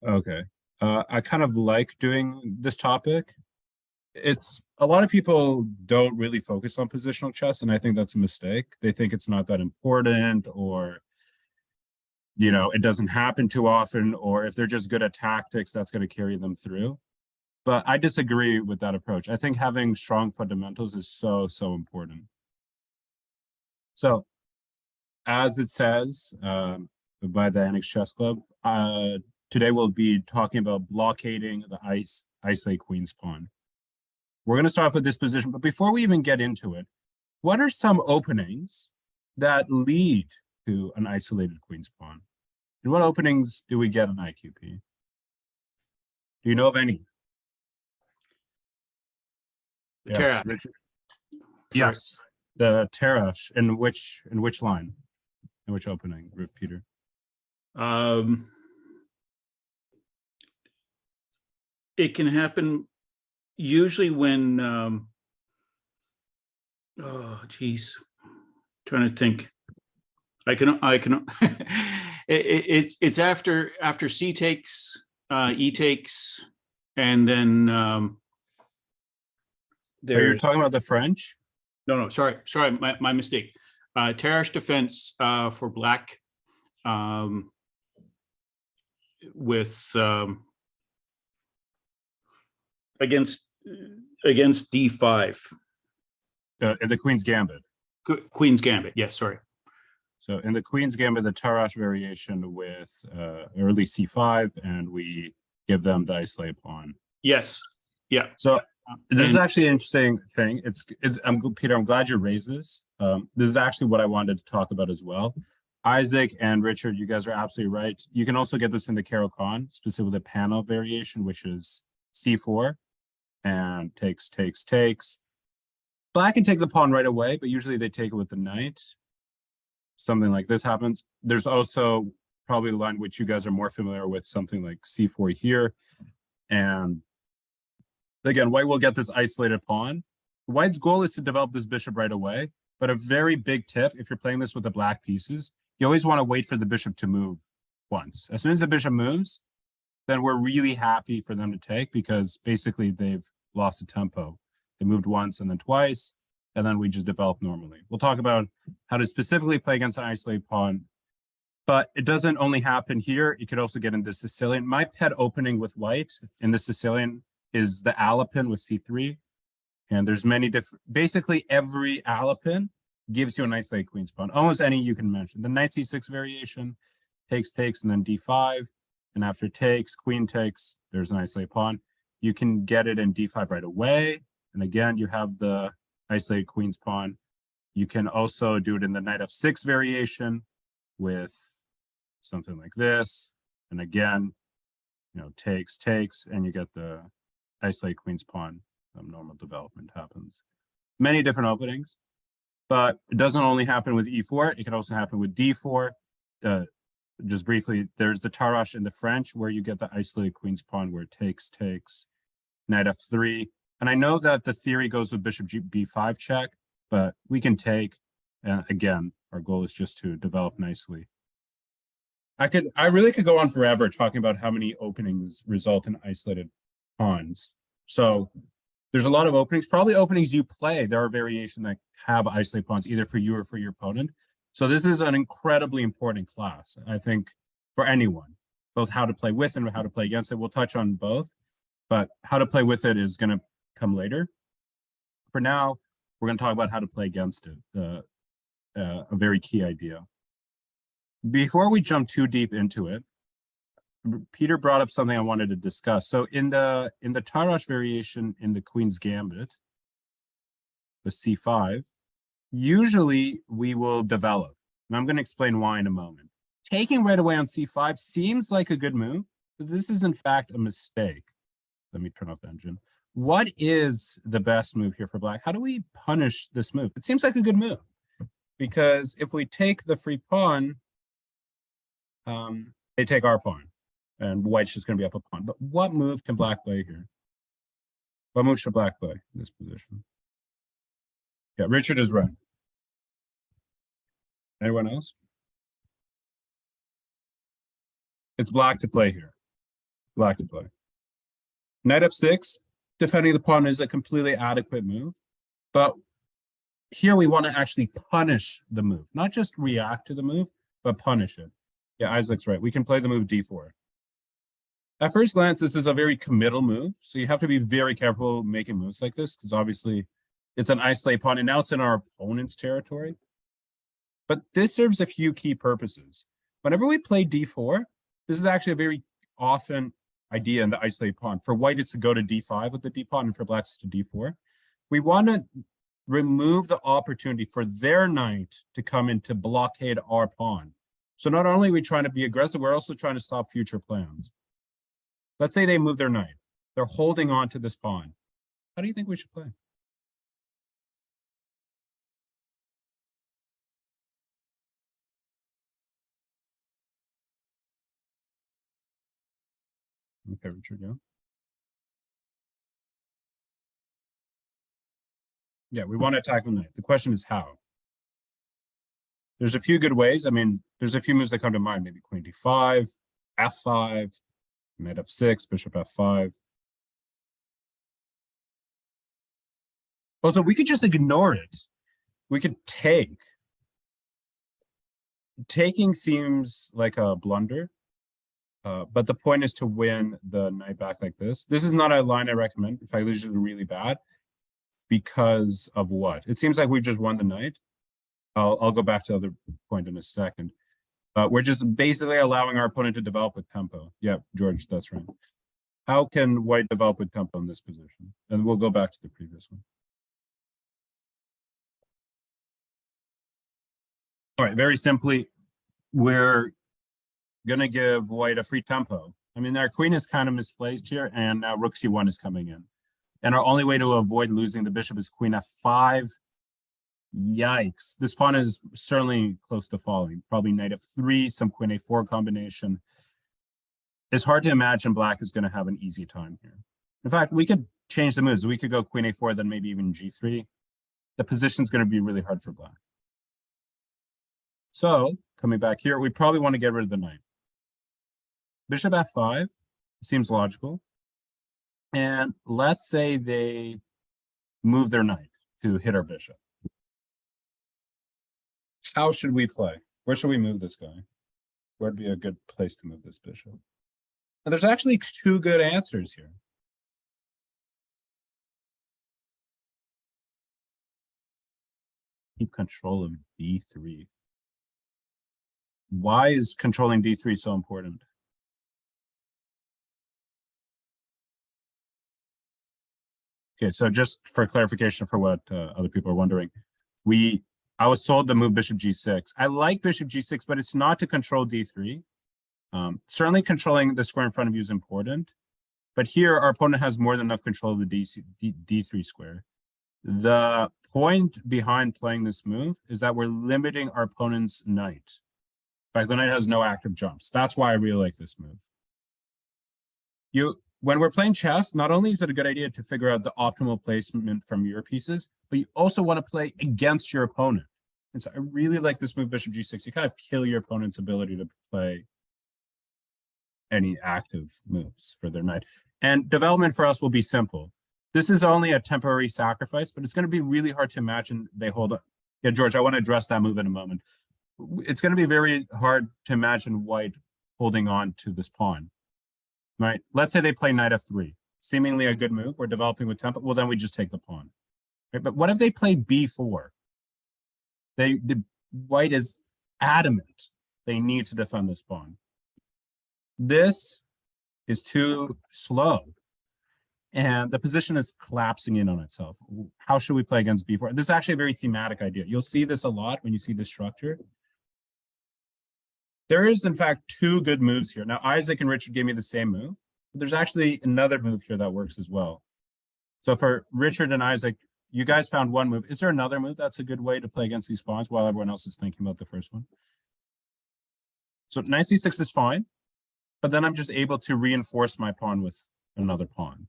Okay. I kind of like doing this topic. It's a lot of people don't really focus on positional chess, and I think that's a mistake. They think it's not that important, or it doesn't happen too often, or if they're just good at tactics, that's going to carry them through. But I disagree with that approach. I think having strong fundamentals is so, so important. So, as it says by the Annex Chess Club, today we'll be talking about blockading the isolate queen's pawn. We're going to start off with this position, but before we even get into it, what are some openings that lead to an isolated queen's pawn? And what openings do we get in IQP? Do you know of any? Yes, Richard. Yes, the Tarrasch. In which line? In which opening, Peter? It can happen usually when oh geez, trying to think. I can it's after C takes, E takes, and then you're talking about the French? No, sorry, my mistake. Tarrasch defense for black with against D5. In the Queen's Gambit. Queen's Gambit, yes, sorry. So in the Queen's Gambit, the Tarrasch variation with early C5, and we give them the isolate pawn. Yes, yeah. So this is actually an interesting thing. Peter, I'm glad you raised this. This is actually what I wanted to talk about as well. Isaac and Richard, you guys are absolutely right. You can also get this in the Caro-Kann, specifically the panel variation, which is C4 and takes. Black can take the pawn right away, but usually they take it with the knight. Something like this happens. There's also probably the line which you guys are more familiar with, something like C4 here. And again, white will get this isolated pawn. White's goal is to develop this bishop right away, but a very big tip, if you're playing this with the black pieces, you always want to wait for the bishop to move once. As soon as the bishop moves, then we're really happy for them to take, because basically they've lost the tempo. They moved once and then twice, and then we just develop normally. We'll talk about how to specifically play against an isolated pawn, but it doesn't only happen here. You could also get in the Sicilian. My pet opening with white in the Sicilian is the Alapin with C3. And there's many different, basically every Alapin gives you an isolated queen's pawn. Almost any you can mention. The knight C6 variation, takes, and then D5. And after takes, queen takes, there's an isolated pawn. You can get it in D5 right away. And again, you have the isolated queen's pawn. You can also do it in the knight F6 variation with something like this. And again, takes, and you get the isolated queen's pawn. Normal development happens. Many different openings, but it doesn't only happen with E4. It can also happen with D4. Just briefly, there's the Tarrasch in the French where you get the isolated queen's pawn where it takes, knight F3. And I know that the theory goes with bishop B5 check, but we can take. Again, our goal is just to develop nicely. I really could go on forever talking about how many openings result in isolated pawns. So there's a lot of openings, probably openings you play. There are variations that have isolated pawns either for you or for your opponent. So this is an incredibly important class, I think, for anyone, both how to play with and how to play against it. We'll touch on both, but how to play with it is going to come later. For now, we're going to talk about how to play against it, a very key idea. Before we jump too deep into it, Peter brought up something I wanted to discuss. So in the Tarrasch variation in the Queen's Gambit, the C5, usually we will develop. And I'm going to explain why in a moment. Taking right away on C5 seems like a good move, but this is in fact a mistake. Let me turn off the engine. What is the best move here for black? How do we punish this move? It seems like a good move, because if we take the free pawn, they take our pawn. And white's just going to be up a pawn. But what move can black play here? What move should black play in this position? Yeah, Richard is right. Anyone else? It's black to play here. Black to play. Knight f6, defending the pawn is a completely adequate move, but here we want to actually punish the move, not just react to the move, but punish it. Yeah, Isaac's right. We can play the move d4. At first glance, this is a very committal move, so you have to be very careful making moves like this, because obviously it's an isolated pawn, and now it's in our opponent's territory. But this serves a few key purposes. Whenever we play d4, this is actually a very often idea in the isolated pawn. For white, it's to go to d5 with the d pawn, and for black, it's to d4. We want to remove the opportunity for their knight to come in to blockade our pawn. So not only are we trying to be aggressive, we're also trying to stop future plans. Let's say they move their knight. They're holding on to this pawn. How do you think we should play? Okay, Richard, yeah. Yeah, we want to attack the knight. The question is how. There's a few good ways. I mean, there's a few moves that come to mind. Maybe queen d5, f5, knight f6, bishop f5. Also, we could just ignore it. We could take. Taking seems like a blunder, but the point is to win the knight back like this. This is not a line I recommend. In fact, this is really bad because of what? It seems like we just won the knight. I'll go back to the other point in a second. We're just basically allowing our opponent to develop with tempo. Yeah, George, that's right. How can white develop with tempo in this position? And we'll go back to the previous one. All right, very simply, we're going to give white a free tempo. I mean, our queen is kind of misplaced here, and now rook c1 is coming in. And our only way to avoid losing the bishop is queen f5. Yikes. This pawn is certainly close to falling. Probably knight f3, some queen a4 combination. It's hard to imagine black is going to have an easy time here. In fact, we could change the moves. We could go queen a4, then maybe even g3. The position's going to be really hard for black. So, coming back here, we probably want to get rid of the knight. Bishop f5 seems logical. And let's say they move their knight to hit our bishop. How should we play? Where should we move this guy? Where would be a good place to move this bishop? And there's actually two good answers here. Keep control of d3. Why is controlling d3 so important? Okay, so just for clarification for what other people are wondering, I was told to move bishop g6. I like bishop g6, but it's not to control d3. Certainly controlling the square in front of you is important, but here our opponent has more than enough control of the d3 square. The point behind playing this move is that we're limiting our opponent's knight. In fact, the knight has no active jumps. That's why I really like this move. When we're playing chess, not only is it a good idea to figure out the optimal placement from your pieces, but you also want to play against your opponent. And so I really like this move, bishop g6. You kind of kill your opponent's ability to play any active moves for their knight. And development for us will be simple. This is only a temporary sacrifice, but it's going to be really hard to imagine they hold on. Yeah, George, I want to address that move in a moment. It's going to be very hard to imagine white holding on to this pawn. Right? Let's say they play knight f3, seemingly a good move. We're developing with tempo. Well, then we just take the pawn. Right? But what if they play b4? The white is adamant they need to defend this pawn. This is too slow, and the position is collapsing in on itself. How should we play against b4? This is actually a very thematic idea. You'll see this a lot when you see this structure. There is, in fact, two good moves here. Now, Isaac and Richard gave me the same move, but there's actually another move here that works as well. So for Richard and Isaac, you guys found one move. Is there another move that's a good way to play against these pawns while everyone else is thinking about the first one? So knight c6 is fine, but then I'm just able to reinforce my pawn with another pawn.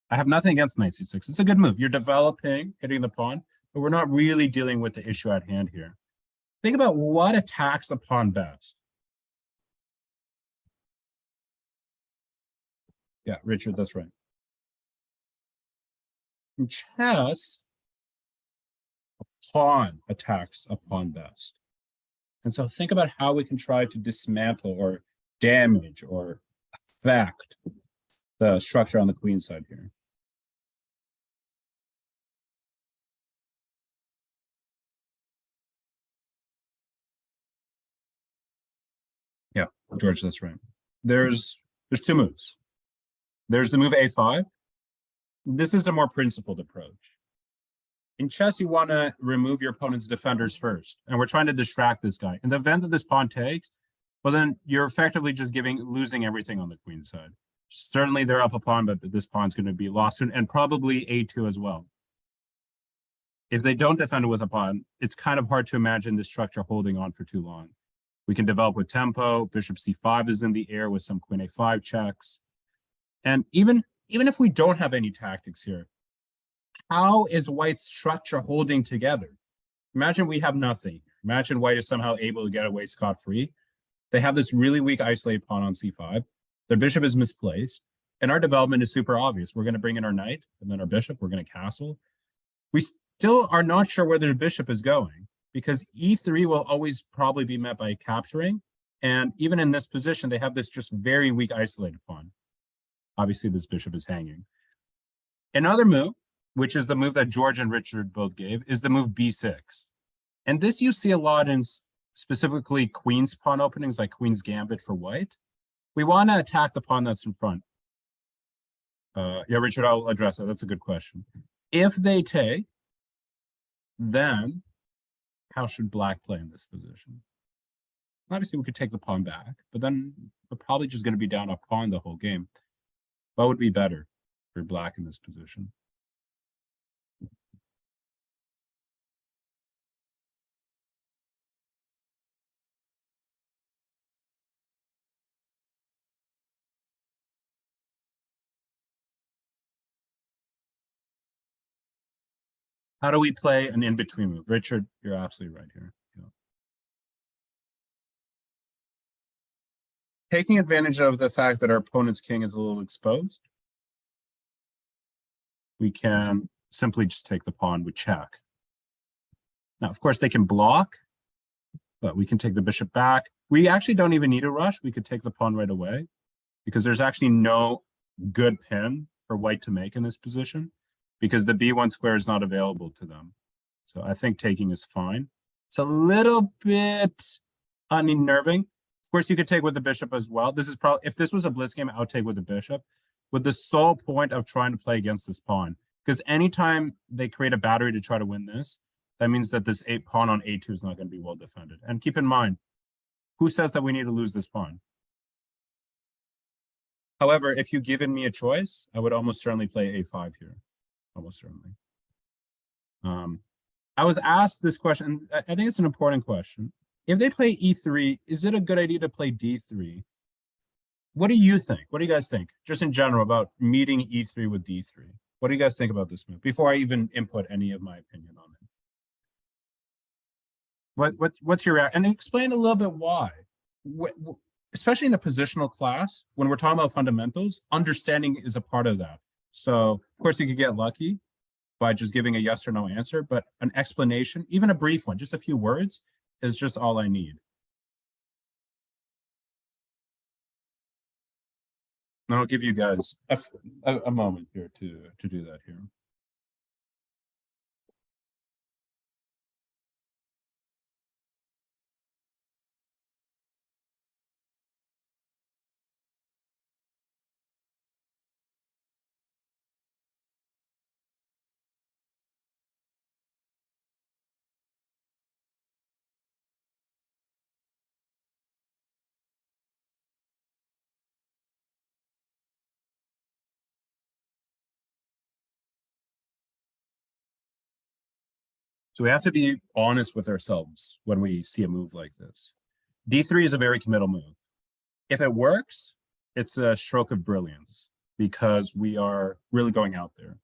I have nothing against knight c6. It's a good move. You're developing, hitting the pawn, but we're not really dealing with the issue at hand here. Think about what attacks a pawn best. Yeah, Richard, that's right. In chess, a pawn attacks a pawn best. And so think about how we can try to dismantle or damage or affect the structure on the queen side here. Yeah, George, that's right. There's two moves. There's the move a5. This is a more principled approach. In chess, you want to remove your opponent's defenders first, and we're trying to distract this guy. In the event that this pawn takes, well, then you're effectively just losing everything on the queen side. Certainly, they're up a pawn, but this pawn's going to be lost soon, and probably a2 as well. If they don't defend it with a pawn, it's kind of hard to imagine this structure holding on for too long. We can develop with tempo. Bishop c5 is in the air with some queen a5 checks. And even if we don't have any tactics here, how is white's structure holding together? Imagine we have nothing. Imagine white is somehow able to get away scot-free. They have this really weak isolated pawn on c5. Their bishop is misplaced. And our development is super obvious. We're going to bring in our knight and then our bishop. We're going to castle. We still are not sure where the bishop is going because e3 will always probably be met by capturing. And even in this position, they have this just very weak isolated pawn. Obviously, this bishop is hanging. Another move, which is the move that George and Richard both gave, is the move b6. And this you see a lot in specifically queen's pawn openings, like queen's gambit for white. We want to attack the pawn that's in front. Yeah, Richard, I'll address that. That's a good question. If they take, then how should black play in this position? Obviously, we could take the pawn back, but then we're probably just going to be down a pawn the whole game. What would be better for black in this position? How do we play an in-between move? Richard, you're absolutely right here. Yeah. Taking advantage of the fact that our opponent's king is a little exposed, we can simply just take the pawn with check. Now, of course, they can block, but we can take the bishop back. We actually don't even need a rush. We could take the pawn right away because there's actually no good pin for white to make in this position because the b1 square is not available to them. So I think taking is fine. It's a little bit unnerving. Of course, you could take with the bishop as well. This is probably, if this was a blitz game, I would take with the bishop with the sole point of trying to play against this pawn. Because anytime they create a battery to try to win this, that means that this pawn on a2 is not going to be well defended. And keep in mind, who says that we need to lose this pawn? However, if you given me a choice, I would almost certainly play a5 here. Almost certainly. I was asked this question. I think it's an important question. If they play e3, is it a good idea to play d3? What do you think? What do you guys think? Just in general about meeting e3 with d3. What do you guys think about this move? Before I even input any of my opinion on it. What's your reaction? And explain a little bit why. Especially in a positional class, when we're talking about fundamentals, understanding is a part of that. So, of course, you could get lucky by just giving a yes or no answer, but an explanation, even a brief one, just a few words, is just all I need. And I'll give you guys a moment here to do that here. So we have to be honest with ourselves when we see a move like this. D3 is a very committal move. If it works, it's a stroke of brilliance because we are really going out there.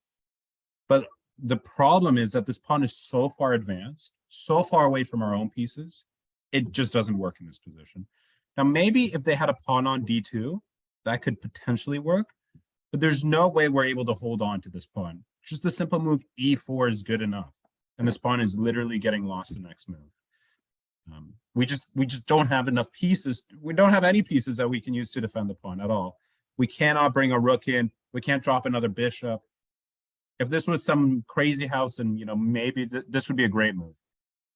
But the problem is that this pawn is so far advanced, so far away from our own pieces, it just doesn't work in this position. Now, maybe if they had a pawn on d2, that could potentially work. but there's no way we're able to hold on to this pawn. Just a simple move e4 is good enough, and this pawn is literally getting lost the next move. We just don't have enough pieces. We don't have any pieces that we can use to defend the pawn at all. We cannot bring a rook in. We can't drop another bishop. If this was some crazy house, and maybe this would be a great move,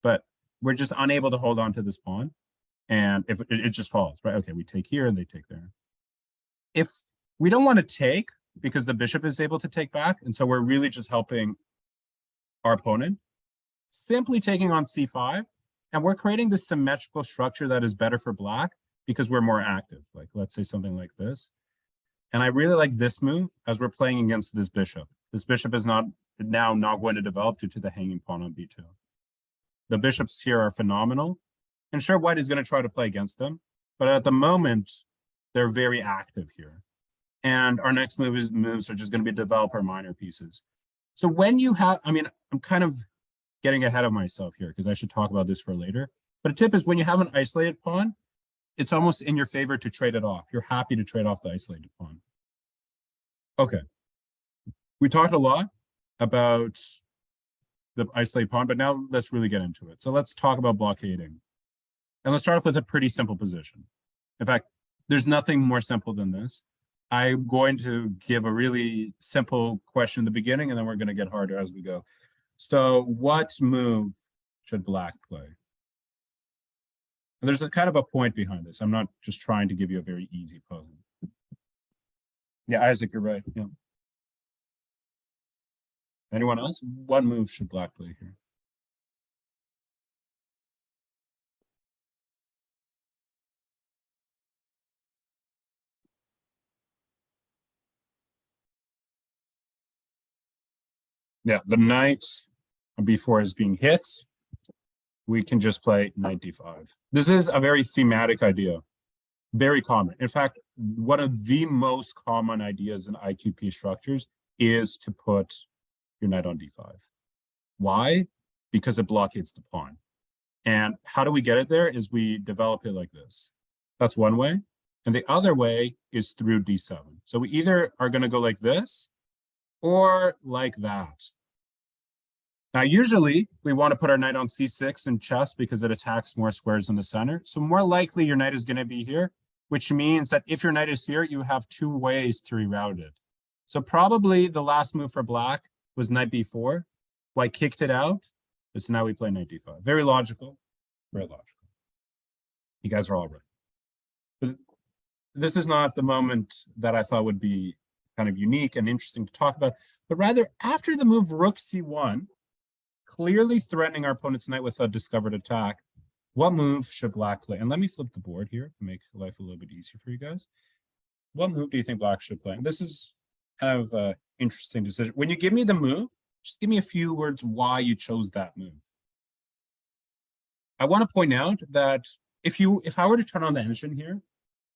but we're just unable to hold on to this pawn, and if it just falls, right? Okay, we take here and they take there. If we don't want to take because the bishop is able to take back, and so we're really just helping our opponent, simply taking on c5, and we're creating this symmetrical structure that is better for black because we're more active. Like, let's say something like this. And I really like this move as we're playing against this bishop. This bishop is now not going to develop due to the hanging pawn on b2. The bishops here are phenomenal. And sure, white is going to try to play against them. But at the moment, they're very active here. And our next moves are just going to be develop our minor pieces. So when you have, I'm kind of getting ahead of myself here because I should talk about this for later. But a tip is when you have an isolated pawn, it's almost in your favor to trade it off. You're happy to trade off the isolated pawn. Okay. We talked a lot about the isolated pawn, but now let's really get into it. So let's talk about blockading. And let's start off with a pretty simple position. In fact, there's nothing more simple than this. I'm going to give a really simple question in the beginning, and then we're going to get harder as we go. So what move should black play? And there's a kind of a point behind this. I'm not just trying to give you a very easy puzzle. Yeah, Isaac, you're right. Yeah. Anyone else? What move should black play here? Yeah, the knight before is being hit. We can just play knight d5. This is a very thematic idea. Very common. In fact, one of the most common ideas in IQP structures is to put your knight on d5. Why? Because it blockades the pawn. And how do we get it there is we develop it like this. That's one way. And the other way is through d7. So we either are going to go like this or like that. Now, usually we want to put our knight on c6 in chess because it attacks more squares in the center. So more likely your knight is going to be here, which means that if your knight is here, you have two ways to reroute it. So probably the last move for black was knight b4. White kicked it out. So now we play knight d5. Very logical. Very logical. You guys are all right. But this is not the moment that I thought would be kind of unique and interesting to talk about, but rather after the move rook c1, clearly threatening our opponent's knight with a discovered attack, what move should black play? And let me flip the board here to make life a little bit easier for you guys. What move do you think black should play? And this is kind of an interesting decision. When you give me the move, just give me a few words why you chose that move. I want to point out that if I were to turn on the engine here,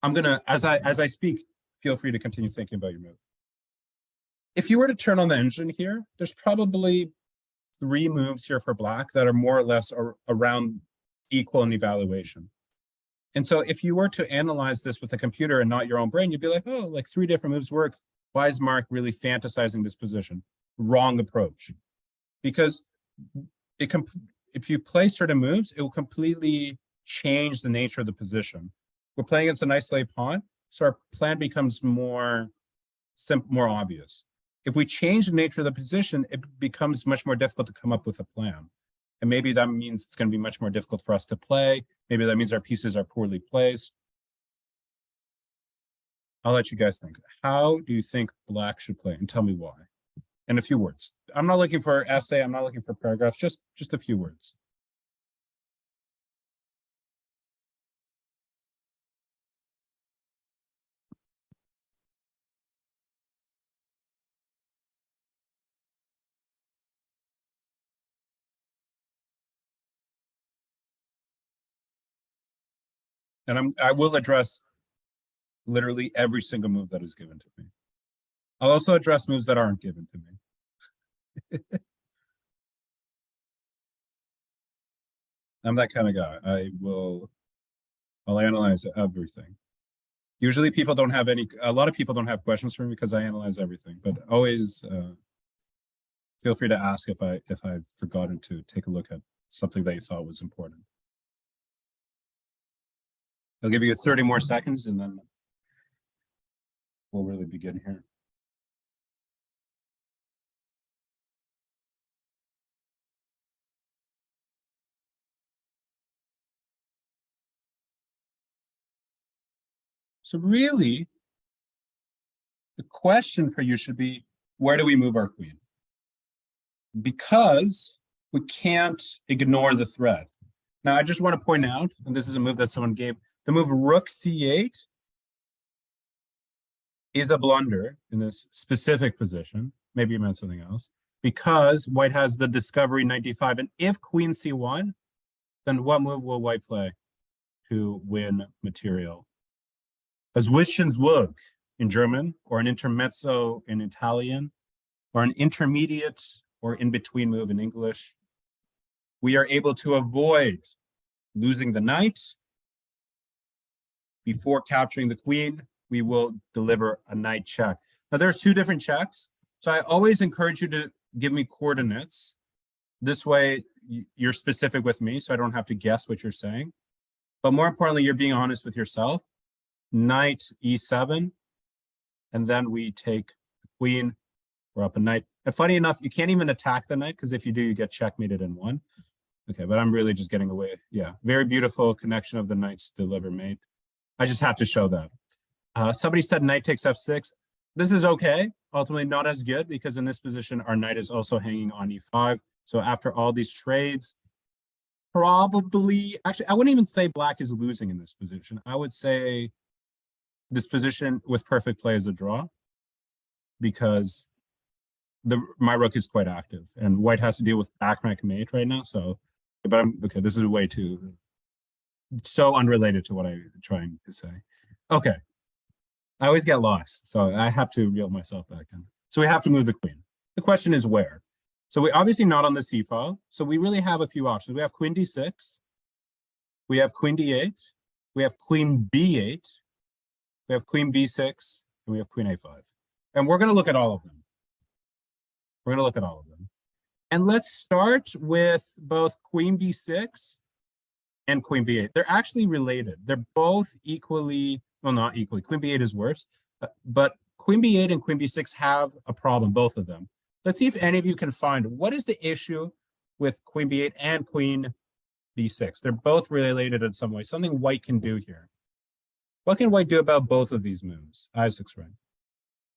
I'm gonna, as I speak, feel free to continue thinking about your move. If you were to turn on the engine here, there's probably 3 moves here for black that are more or less around equal in evaluation. And so if you were to analyze this with a computer and not your own brain, you'd be like, oh, like 3 different moves work. Why is Mark really fantasizing this position? Wrong approach. Because if you play certain moves, it will completely change the nature of the position. We're playing against an isolated pawn, so our plan becomes more obvious. If we change the nature of the position, it becomes much more difficult to come up with a plan. And maybe that means it's going to be much more difficult for us to play. Maybe that means our pieces are poorly placed. I'll let you guys think. How do you think black should play? And tell me why. In a few words. I'm not looking for essay. I'm not looking for paragraphs. Just a few words. And I will address literally every single move that is given to me. I'll also address moves that aren't given to me. I'm that kind of guy. I'll analyze everything. Usually people don't have a lot of people don't have questions for me because I analyze everything, but always feel free to ask if I've forgotten to take a look at something that you thought was important. I'll give you 30 more seconds and then we'll really begin here. So really, the question for you should be, where do we move our queen? Because we can't ignore the threat. Now, I just want to point out, and this is a move that someone gave, the move rook c8 is a blunder in this specific position. Maybe you meant something else. Because white has the discovery 95, and if queen c1, then what move will white play to win material? A Zwischenwurf in German, or an intermezzo in Italian, or an intermediate or in-between move in English. We are able to avoid losing the knight. Before capturing the queen, we will deliver a knight check. Now there's two different checks. So I always encourage you to give me coordinates. This way you're specific with me, so I don't have to guess what you're saying. But more importantly, you're being honest with yourself. Knight e7, and then we take the queen. We're up a knight. And funny enough, you can't even attack the knight, because if you do, you get checkmated in one. Okay, but I'm really just getting away. Yeah, very beautiful connection of the knights to deliver mate. I just had to show that. Somebody said knight takes f6. This is okay. Ultimately not as good, because in this position, our knight is also hanging on e5. So after all these trades, probably, actually, I wouldn't even say black is losing in this position. I would say this position with perfect play is a draw, because my rook is quite active, and white has to deal with backrank mate right now. So, but I'm okay. This is way too so unrelated to what I'm trying to say. Okay, I always get lost, so I have to reel myself back in. So we have to move the queen. The question is where. So we obviously not on the c file. So we really have a few options. We have queen d6. We have queen d8. We have queen b8. We have queen b6, and we have queen a5. And we're going to look at all of them. We're going to look at all of them. And let's start with both queen b6 and queen b8. They're actually related. They're both equally, well, not equally. Queen b8 is worse. But queen b8 and queen b6 have a problem, both of them. Let's see if any of you can find what is the issue with queen b8 and queen b6. They're both related in some way. Something white can do here. What can white do about both of these moves? Isaac's right.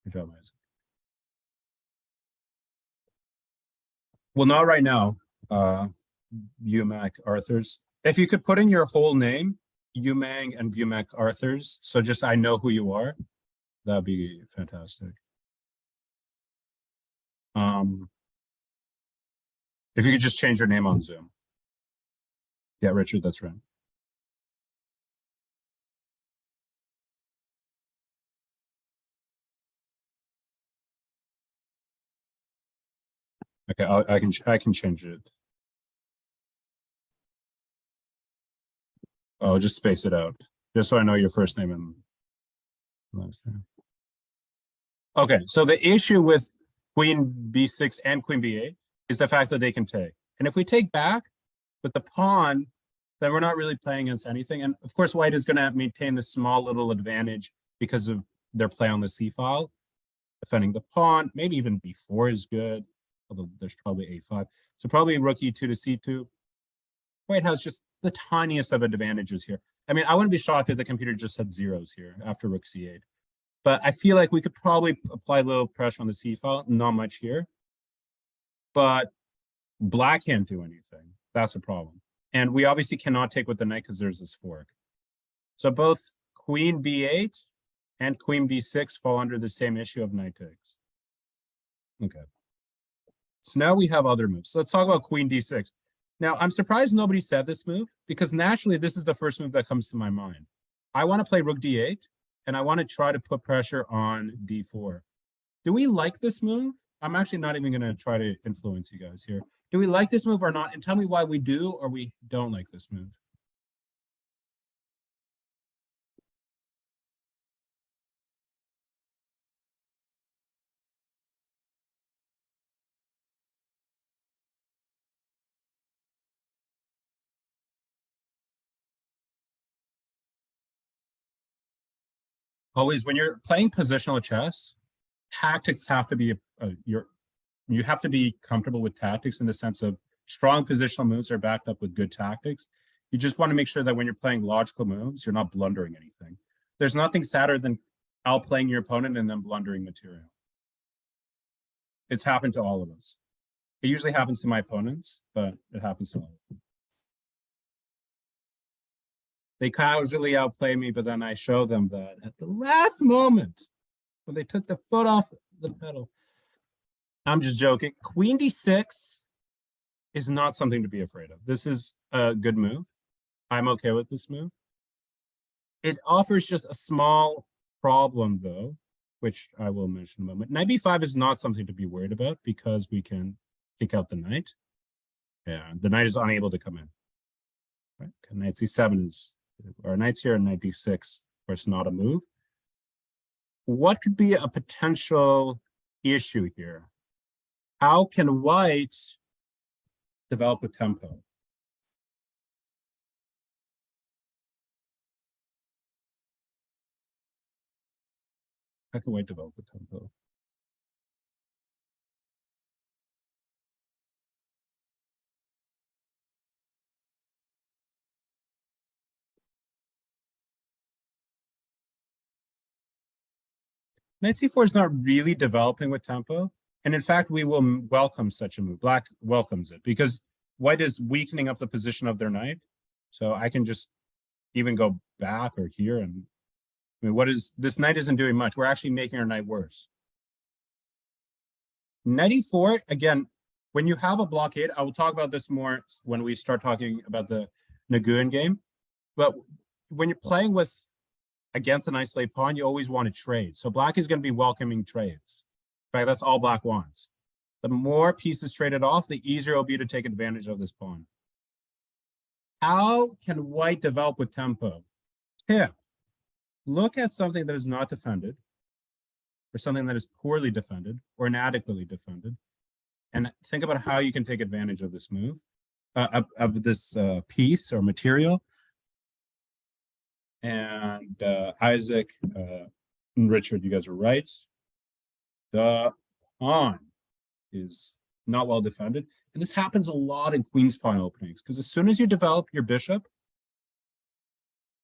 Good job, Isaac. Well, not right now, UMac Arthurs. If you could put in your whole name, UMang and UMac Arthurs, so just I know who you are, that'd be fantastic. If you could just change your name on Zoom. Yeah, Richard, that's right. Okay, I can change it. Oh, just space it out, just so I know your first name and last name. Okay, so the issue with queen b6 and queen b8 is the fact that they can take. And if we take back with the pawn, then we're not really playing against anything. And of course, white is going to maintain this small little advantage because of their play on the c file, defending the pawn. Maybe even b4 is good, although there's probably a5. So probably rook e2 to c2. White has just the tiniest of advantages here. I mean, I wouldn't be shocked if the computer just had zeros here after rook c8. But I feel like we could probably apply a little pressure on the c file, not much here. But black can't do anything. That's a problem. And we obviously cannot take with the knight because there's this fork. So both queen b8 and queen b6 fall under the same issue of knight takes. Okay. So now we have other moves. So let's talk about queen d6. Now, I'm surprised nobody said this move, because naturally this is the first move that comes to my mind. I want to play rook d8, and I want to try to put pressure on d4. Do we like this move? I'm actually not even going to try to influence you guys here. Do we like this move or not? And tell me why we do or we don't like this move. Always, when you're playing positional chess, tactics have to be you have to be comfortable with tactics in the sense of strong positional moves are backed up with good tactics. You just want to make sure that when you're playing logical moves, you're not blundering anything. There's nothing sadder than outplaying your opponent and then blundering material. It's happened to all of us. It usually happens to my opponents, but it happens to all of them. They casually outplay me, but then I show them that at the last moment, when they took the foot off the pedal. I'm just joking. Queen d6 is not something to be afraid of. This is a good move. I'm okay with this move. It offers just a small problem, though, which I will mention in a moment. Knight b5 is not something to be worried about because we can kick out the knight. And the knight is unable to come in. Right? Knight c7 is, our knight's here, and knight d6, where it's not a move. What could be a potential issue here? How can white develop with tempo? How can white develop with tempo? Knight c4 is not really developing with tempo. And in fact, we will welcome such a move. Black welcomes it because white is weakening up the position of their knight. So I can just even go back or here. And I mean, what is this knight isn't doing much. We're actually making our knight worse. Knight e4, again, when you have a blockade, I will talk about this more when we start talking about the Nguyen game. But when you're playing with against an isolated pawn, you always want to trade. So black is going to be welcoming trades. In fact, that's all black wants. The more pieces traded off, the easier it'll be to take advantage of this pawn. How can white develop with tempo? Tip. Look at something that is not defended, or something that is poorly defended, or inadequately defended, and think about how you can take advantage of this move, of this piece or material. And Isaac and Richard, you guys are right. The pawn is not well defended. And this happens a lot in Queen's pawn openings, because as soon as you develop your bishop,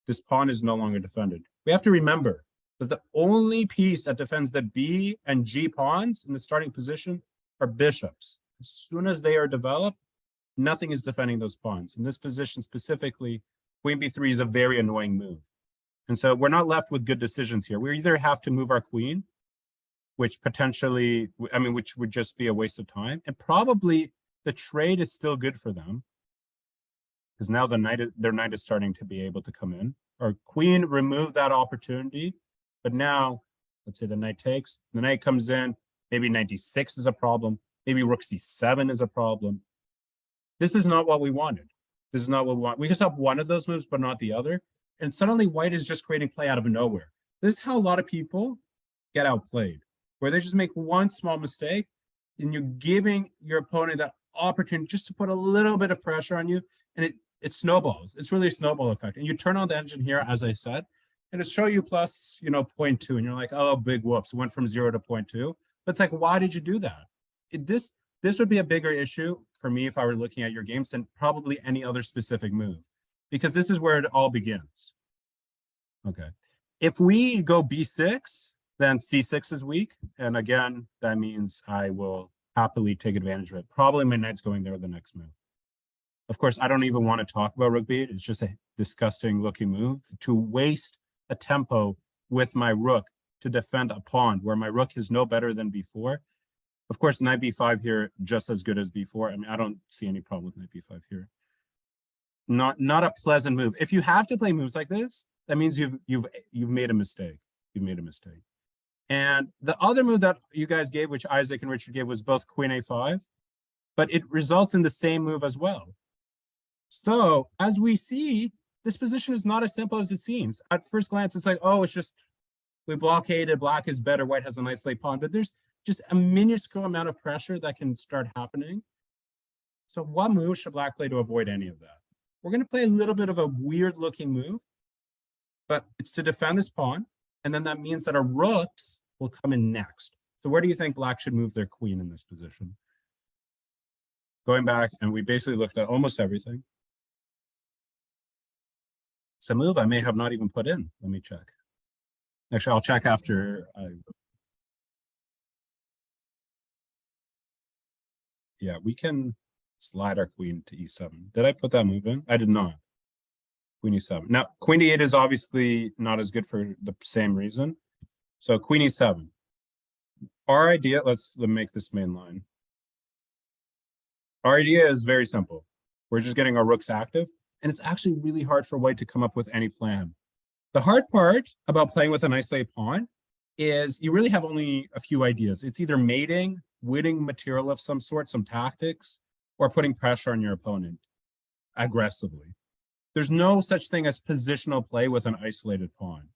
this pawn is no longer defended. We have to remember that the only piece that defends the B and G pawns in the starting position are bishops. As soon as they are developed, nothing is defending those pawns. In this position specifically, Queen b3 is a very annoying move. And so we're not left with good decisions here. We either have to move our queen, which potentially, I mean, which would just be a waste of time. And probably the trade is still good for them, because now their knight is starting to be able to come in. Or queen removed that opportunity, but now, let's say the knight takes, the knight comes in, maybe knight d6 is a problem, maybe rook c7 is a problem. This is not what we wanted. This is not what we want. We just have one of those moves, but not the other. And suddenly white is just creating play out of nowhere. This is how a lot of people get outplayed, where they just make one small mistake and you're giving your opponent that opportunity just to put a little bit of pressure on you, and it snowballs. It's really a snowball effect. And you turn on the engine here, as I said, and it show you plus, 0.2, and you're like, oh, big whoops, it went from 0 to 0.2. But it's like, why did you do that? This would be a bigger issue for me if I were looking at your games than probably any other specific move, because this is where it all begins. Okay. If we go b6, then c6 is weak. And again, that means I will happily take advantage of it. Probably my knight's going there with the next move. Of course, I don't even want to talk about rook b8. It's just a disgusting looking move to waste a tempo with my rook to defend a pawn where my rook is no better than before. Of course, knight b5 here, just as good as before. I mean, I don't see any problem with knight b5 here. Not a pleasant move. If you have to play moves like this, that means you've made a mistake. You've made a mistake. And the other move that you guys gave, which Isaac and Richard gave, was both queen a5, but it results in the same move as well. So as we see, this position is not as simple as it seems. At first glance, it's like, oh, it's just we blockaded, black is better, white has a nice late pawn, but there's just a minuscule amount of pressure that can start happening. So what move should black play to avoid any of that? We're going to play a little bit of a weird looking move, but it's to defend this pawn. And then that means that our rooks will come in next. So where do you think black should move their queen in this position? Going back, and we basically looked at almost everything. It's a move I may have not even put in. Let me check. Actually, I'll check after yeah, we can slide our queen to e7. Did I put that move in? I did not. Queen e7. Now, queen e8 is obviously not as good for the same reason. So queen e7. Our idea, let's make this main line. Our idea is very simple. We're just getting our rooks active, and it's actually really hard for white to come up with any plan. The hard part about playing with an isolated pawn is you really have only a few ideas. It's either mating, winning material of some sort, some tactics, or putting pressure on your opponent aggressively. There's no such thing as positional play with an isolated pawn,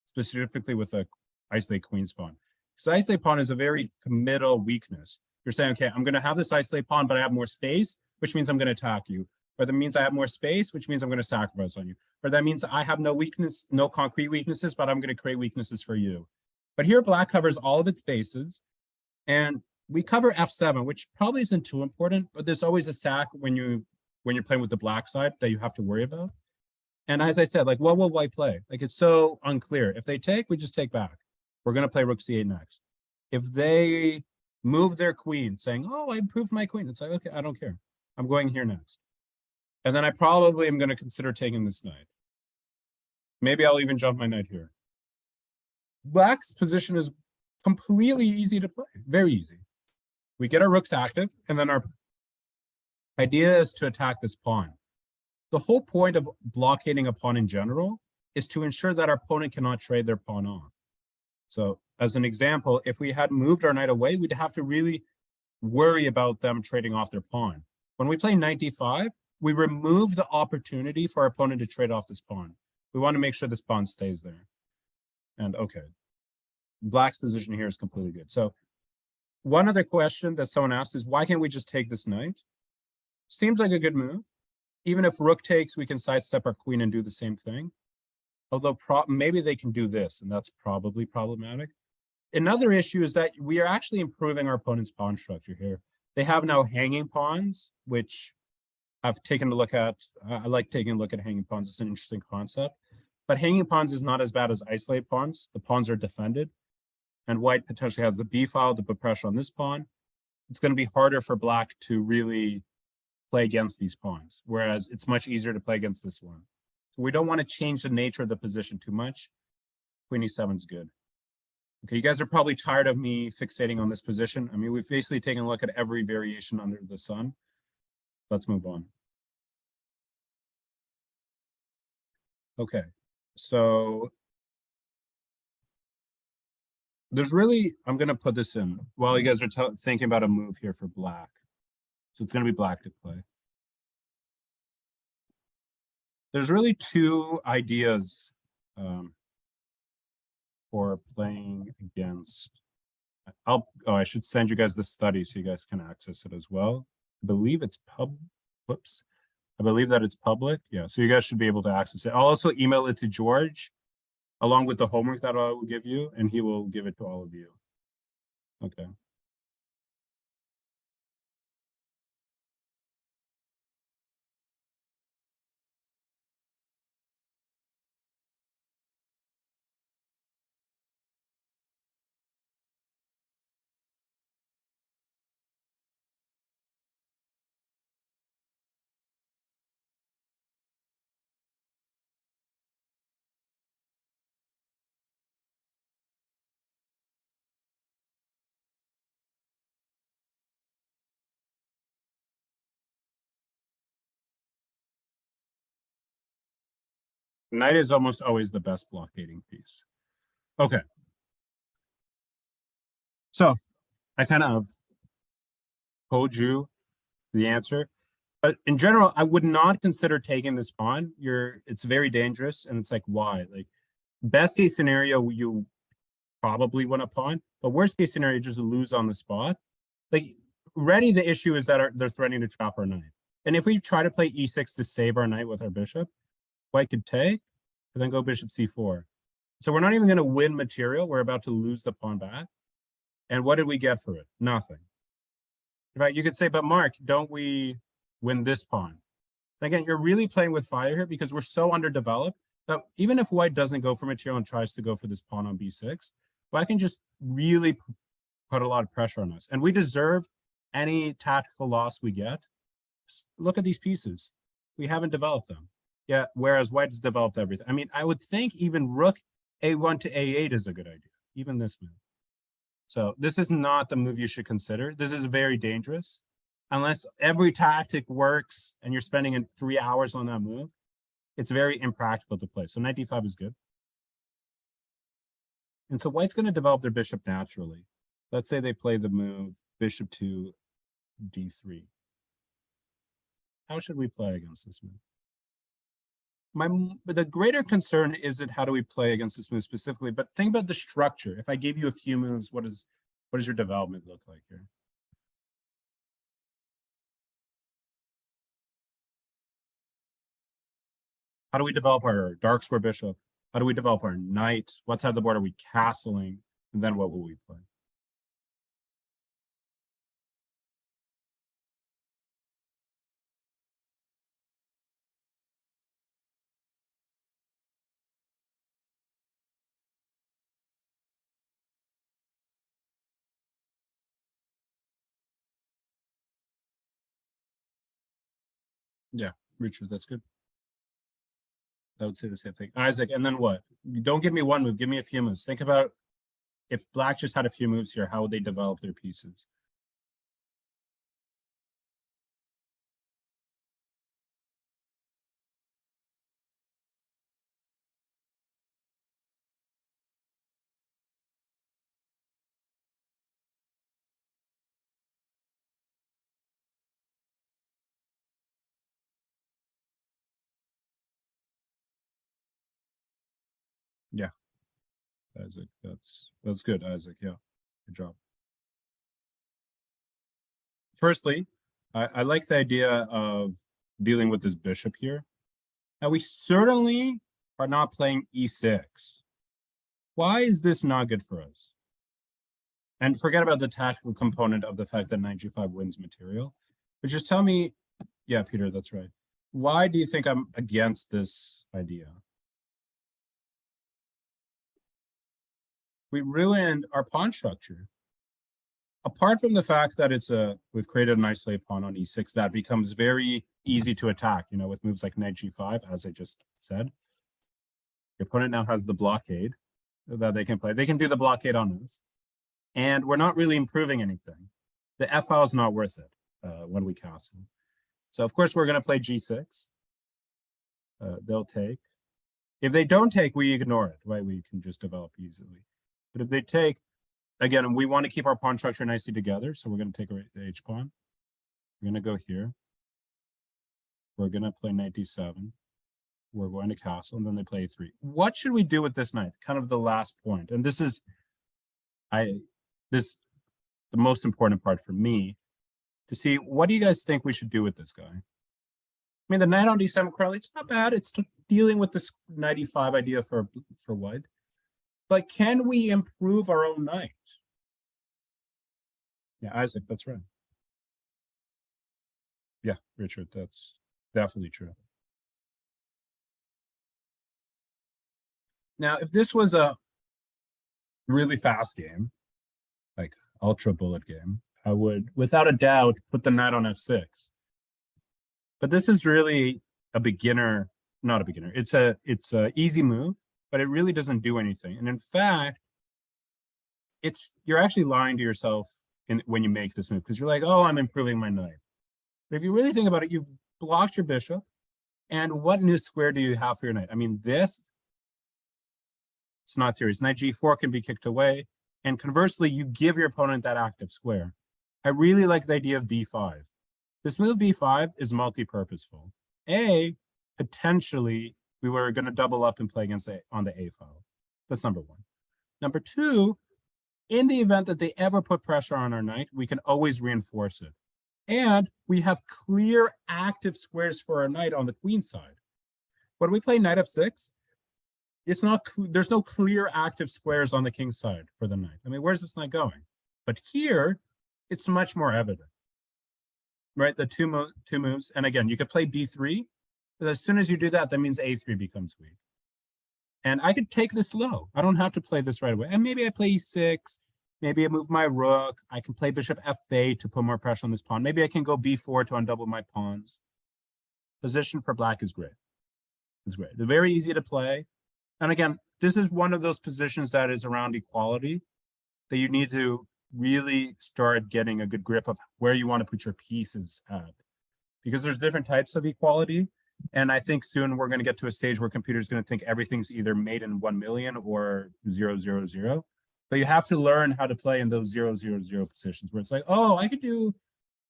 specifically with a isolated queen's pawn. Because isolated pawn is a very committal weakness. You're saying, okay, I'm going to have this isolated pawn, but I have more space, which means I'm going to attack you. Or that means I have more space, which means I'm going to sacrifice on you. Or that means I have no weakness, no concrete weaknesses, but I'm going to create weaknesses for you. But here black covers all of its bases, and we cover f7, which probably isn't too important, but there's always a sack when you're playing with the black side that you have to worry about. And as I said, like, what will white play? Like, it's so unclear. If they take, we just take back. We're going to play rook c8 next. If they move their queen, saying, oh, I improved my queen, it's like, okay, I don't care. I'm going here next. And then I probably am going to consider taking this knight. Maybe I'll even jump my knight here. Black's position is completely easy to play, very easy. We get our rooks active, and then our idea is to attack this pawn. The whole point of blockading a pawn in general is to ensure that our opponent cannot trade their pawn off. So as an example, if we had moved our knight away, we'd have to really worry about them trading off their pawn. When we play knight d5, we remove the opportunity for our opponent to trade off this pawn. We want to make sure this pawn stays there. And okay, black's position here is completely good. So one other question that someone asked is, why can't we just take this knight? Seems like a good move. Even if rook takes, we can sidestep our queen and do the same thing. Although maybe they can do this, and that's probably problematic. Another issue is that we are actually improving our opponent's pawn structure here. They have now hanging pawns, which I've taken a look at. I like taking a look at hanging pawns. It's an interesting concept. But hanging pawns is not as bad as isolated pawns. The pawns are defended. And white potentially has the b file to put pressure on this pawn. It's going to be harder for black to really play against these pawns, whereas it's much easier to play against this one. So we don't want to change the nature of the position too much. Queen e7 is good. Okay, you guys are probably tired of me fixating on this position. I mean, we've basically taken a look at every variation under the sun. Let's move on. Okay, so there's really, I'm going to put this in while you guys are thinking about a move here for black. So it's going to be black to play. There's really two ideas for playing against. I should send you guys the study so you guys can access it as well. I believe it's whoops. I believe that it's public. Yeah, so you guys should be able to access it. I'll also email it to George along with the homework that I will give you, and he will give it to all of you. Okay. Knight is almost always the best blockading piece. Okay. So I kind of told you the answer. But in general, I would not consider taking this pawn. It's very dangerous. And it's like, why? Like, best case scenario, you probably win a pawn. But worst case scenario, just lose on the spot. Like, ready, the issue is that they're threatening to trap our knight. And if we try to play e6 to save our knight with our bishop, white could take, and then go bishop c4. So we're not even going to win material. We're about to lose the pawn back. And what did we get for it? Nothing. In fact, you could say, but Mark, don't we win this pawn? Again, you're really playing with fire here because we're so underdeveloped that even if white doesn't go for material and tries to go for this pawn on b6, white can just really put a lot of pressure on us. And we deserve any tactical loss we get. Look at these pieces. We haven't developed them. Yeah, whereas white has developed everything. I mean, I would think even rook a1 to a8 is a good idea, even this move. So this is not the move you should consider. This is very dangerous. Unless every tactic works and you're spending 3 hours on that move, it's very impractical to play. So knight d5 is good. And so white's going to develop their bishop naturally. Let's say they play the move bishop to d3. How should we play against this move? The greater concern isn't how do we play against this move specifically, but think about the structure. If I gave you a few moves, what does your development look like here? How do we develop our dark square bishop? How do we develop our knight? What side of the board are we castling? And then what will we play? Yeah, Richard, that's good. I would say the same thing. Isaac, and then what? Don't give me one move, give me a few moves. Think about if black just had a few moves here, how would they develop their pieces? Yeah, Isaac, that's good, Isaac. Yeah, good job. Firstly, I like the idea of dealing with this bishop here. Now, we certainly are not playing e6. Why is this not good for us? And forget about the tactical component of the fact that knight g5 wins material. But just tell me, yeah, Peter, that's right. Why do you think I'm against this idea? We ruined our pawn structure. Apart from the fact that we've created an isolated pawn on e6 that becomes very easy to attack, with moves like knight g5, as I just said. Your opponent now has the blockade that they can play. They can do the blockade on us. And we're not really improving anything. The f-file is not worth it when we castle. So, of course, we're going to play g6. They'll take. If they don't take, we ignore it, right? We can just develop easily. But if they take, again, we want to keep our pawn structure nicely together, so we're going to take the h-pawn. We're going to go here. We're going to play knight d7. We're going to castle, and then they play a3. What should we do with this knight? Kind of the last point. And this is the most important part for me, to see what do you guys think we should do with this guy? I mean, the knight on d7 currently, it's not bad. It's dealing with this knight e5 idea for white. But can we improve our own knight? Yeah, Isaac, that's right. Yeah, Richard, that's definitely true. Now, if this was a really fast game, like ultra bullet game, I would, without a doubt, put the knight on f6. But this is really a beginner, not a beginner. It's a easy move, but it really doesn't do anything. And in fact, you're actually lying to yourself when you make this move, because you're like, oh, I'm improving my knight. But if you really think about it, you've blocked your bishop. And what new square do you have for your knight? I mean, it's not serious. Knight g4 can be kicked away. And conversely, you give your opponent that active square. I really like the idea of b5. This move b5 is multi-purposeful. Potentially, we were going to double up and play against on the a file. That's number one. Number two, in the event that they ever put pressure on our knight, we can always reinforce it. And we have clear active squares for our knight on the queen side. When we play knight f6, it's not, there's no clear active squares on the king side for the knight. I mean, where's this knight going? But here, it's much more evident, right? The two moves, and again, you could play b3, but as soon as you do that, that means a3 becomes weak. And I could take this low. I don't have to play this right away. And maybe I play e6, maybe I move my rook. I can play bishop f8 to put more pressure on this pawn. Maybe I can go b4 to undouble my pawns. Position for black is great. It's great. They're very easy to play. And again, this is one of those positions that is around equality that you need to really start getting a good grip of where you want to put your pieces at. Because there's different types of equality. And I think soon we're going to get to a stage where computers going to think everything's either made in 1 million or 000. But you have to learn how to play in those 000 positions where it's like, oh, I could do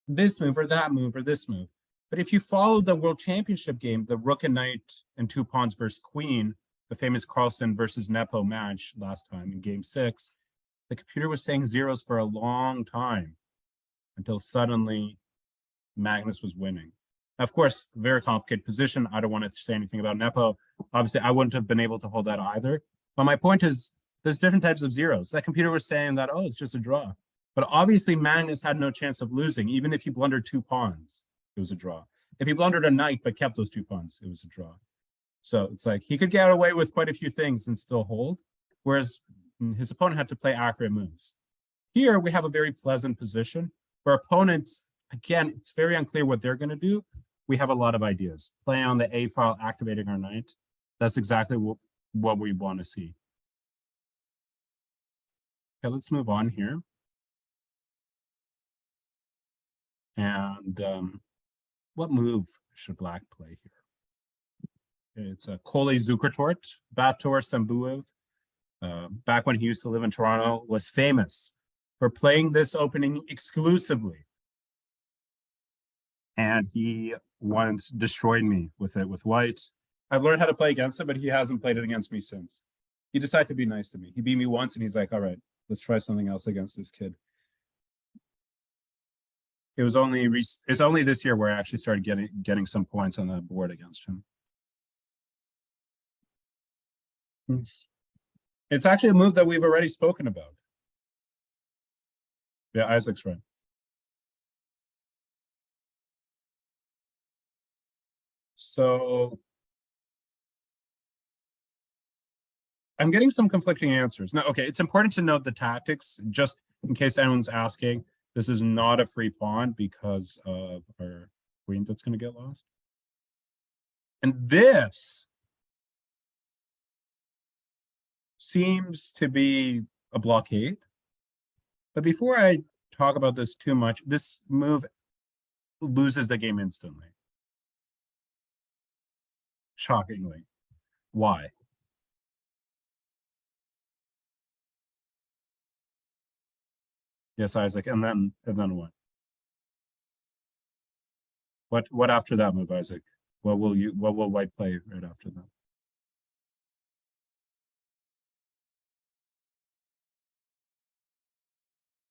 this move or that move or this move. But if you follow the World Championship game, the rook and knight and 2 pawns versus queen, the famous Carlsen versus Nepo match last time in game 6, the computer was saying zeros for a long time until suddenly Magnus was winning. Of course, very complicated position. I don't want to say anything about Nepo. Obviously, I wouldn't have been able to hold that either. But my point is, there's different types of zeros. That computer was saying that, oh, it's just a draw. But obviously, Magnus had no chance of losing. Even if he blundered 2 pawns, it was a draw. If he blundered a knight but kept those 2 pawns, it was a draw. So it's like he could get away with quite a few things and still hold, whereas his opponent had to play accurate moves. Here, we have a very pleasant position where opponents, again, it's very unclear what they're going to do. We have a lot of ideas. Playing on the A file, activating our knight. That's exactly what we want to see. Okay, let's move on here. And what move should black play here? It's a Kole Zukertort, Bator Sambuev. Back when he used to live in Toronto, was famous for playing this opening exclusively. And he once destroyed me with it with white. I've learned how to play against it, but he hasn't played it against me since. He decided to be nice to me. He beat me once and he's like, all right, let's try something else against this kid. It's only this year where I actually started getting some points on the board against him. It's actually a move that we've already spoken about. Yeah, Isaac's right. So I'm getting some conflicting answers. Now, okay, it's important to note the tactics, just in case anyone's asking. This is not a free pawn because of our queen that's going to get lost. And this seems to be a blockade. But before I talk about this too much, this move loses the game instantly. Shockingly. Why? Yes, Isaac, and then what? What after that move, Isaac? What will white play right after that?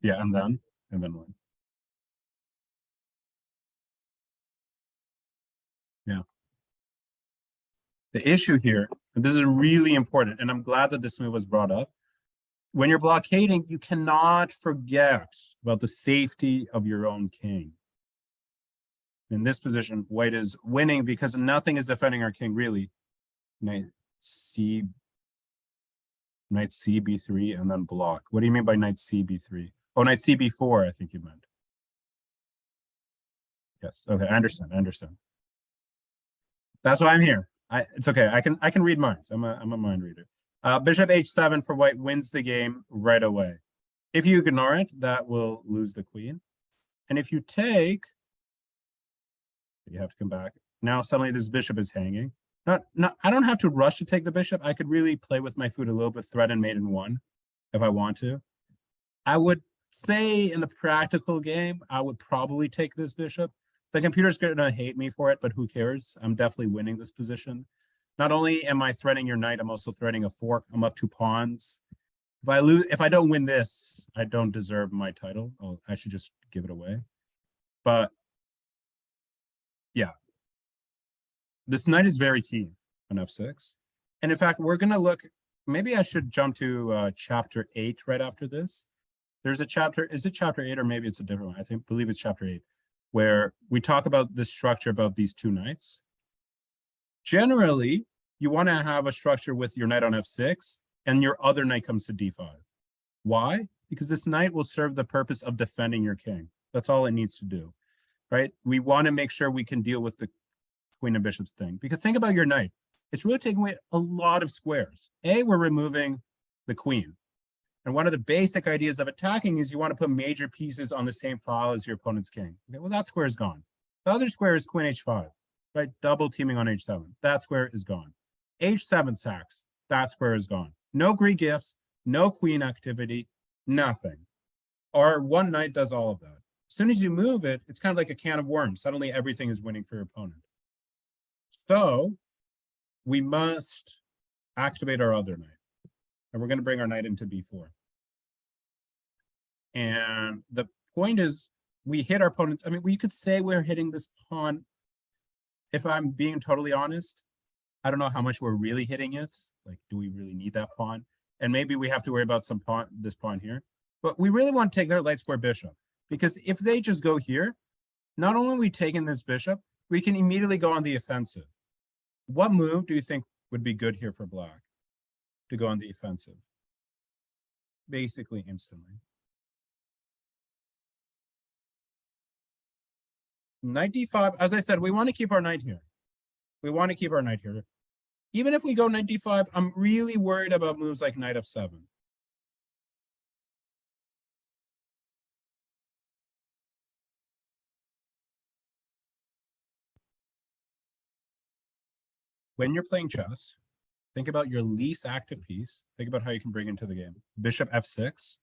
Yeah, and then what? Yeah. The issue here, and this is really important, and I'm glad that this move was brought up. When you're blockading, you cannot forget about the safety of your own king. In this position, white is winning because nothing is defending our king, really. Knight C, b3, and then block. What do you mean by knight C, b3? Oh, knight C, b4, I think you meant. Yes, okay, I understand. That's why I'm here. It's okay. I can read minds. I'm a mind reader. Bishop h7 for white wins the game right away. If you ignore it, that will lose the queen. And if you take, you have to come back. Now suddenly this bishop is hanging. I don't have to rush to take the bishop. I could really play with my food a little bit, threaten mate in 1 if I want to. I would say in a practical game, I would probably take this bishop. The computer's going to hate me for it, but who cares? I'm definitely winning this position. Not only am I threatening your knight, I'm also threatening a fork. I'm up 2 pawns. If I don't win this, I don't deserve my title. I should just give it away. But yeah, this knight is very key on f6. And in fact, we're going to look, maybe I should jump to chapter 8 right after this. There's a chapter, is it chapter 8 or maybe it's a different one? I believe it's chapter 8, where we talk about this structure about these two knights. Generally, you want to have a structure with your knight on f6 and your other knight comes to d5. Why? Because this knight will serve the purpose of defending your king. That's all it needs to do, right? We want to make sure we can deal with the queen and bishops thing. Because think about your knight. It's really taking away a lot of squares. We're removing the queen. And one of the basic ideas of attacking is you want to put major pieces on the same file as your opponent's king. Okay, well, that square is gone. The other square is queen h5, right? Double teaming on h7. That square is gone. h7 sacks. That square is gone. No Greek gifts, no queen activity, nothing. Our one knight does all of that. As soon as you move it, it's kind of like a can of worms. Suddenly everything is winning for your opponent. So we must activate our other knight. And we're going to bring our knight into b4. And the point is, we hit our opponent. I mean, we could say we're hitting this pawn. If I'm being totally honest, I don't know how much we're really hitting it. Like, do we really need that pawn? And maybe we have to worry about this pawn here. But we really want to take their light square bishop. Because if they just go here, not only are we taking this bishop, we can immediately go on the offensive. What move do you think would be good here for black to go on the offensive? Basically instantly. Knight d5, as I said, we want to keep our knight here. We want to keep our knight here. Even if we go knight d5, I'm really worried about moves like knight f7. When you're playing chess, think about your least active piece. Think about how you can bring into the game. Bishop f6.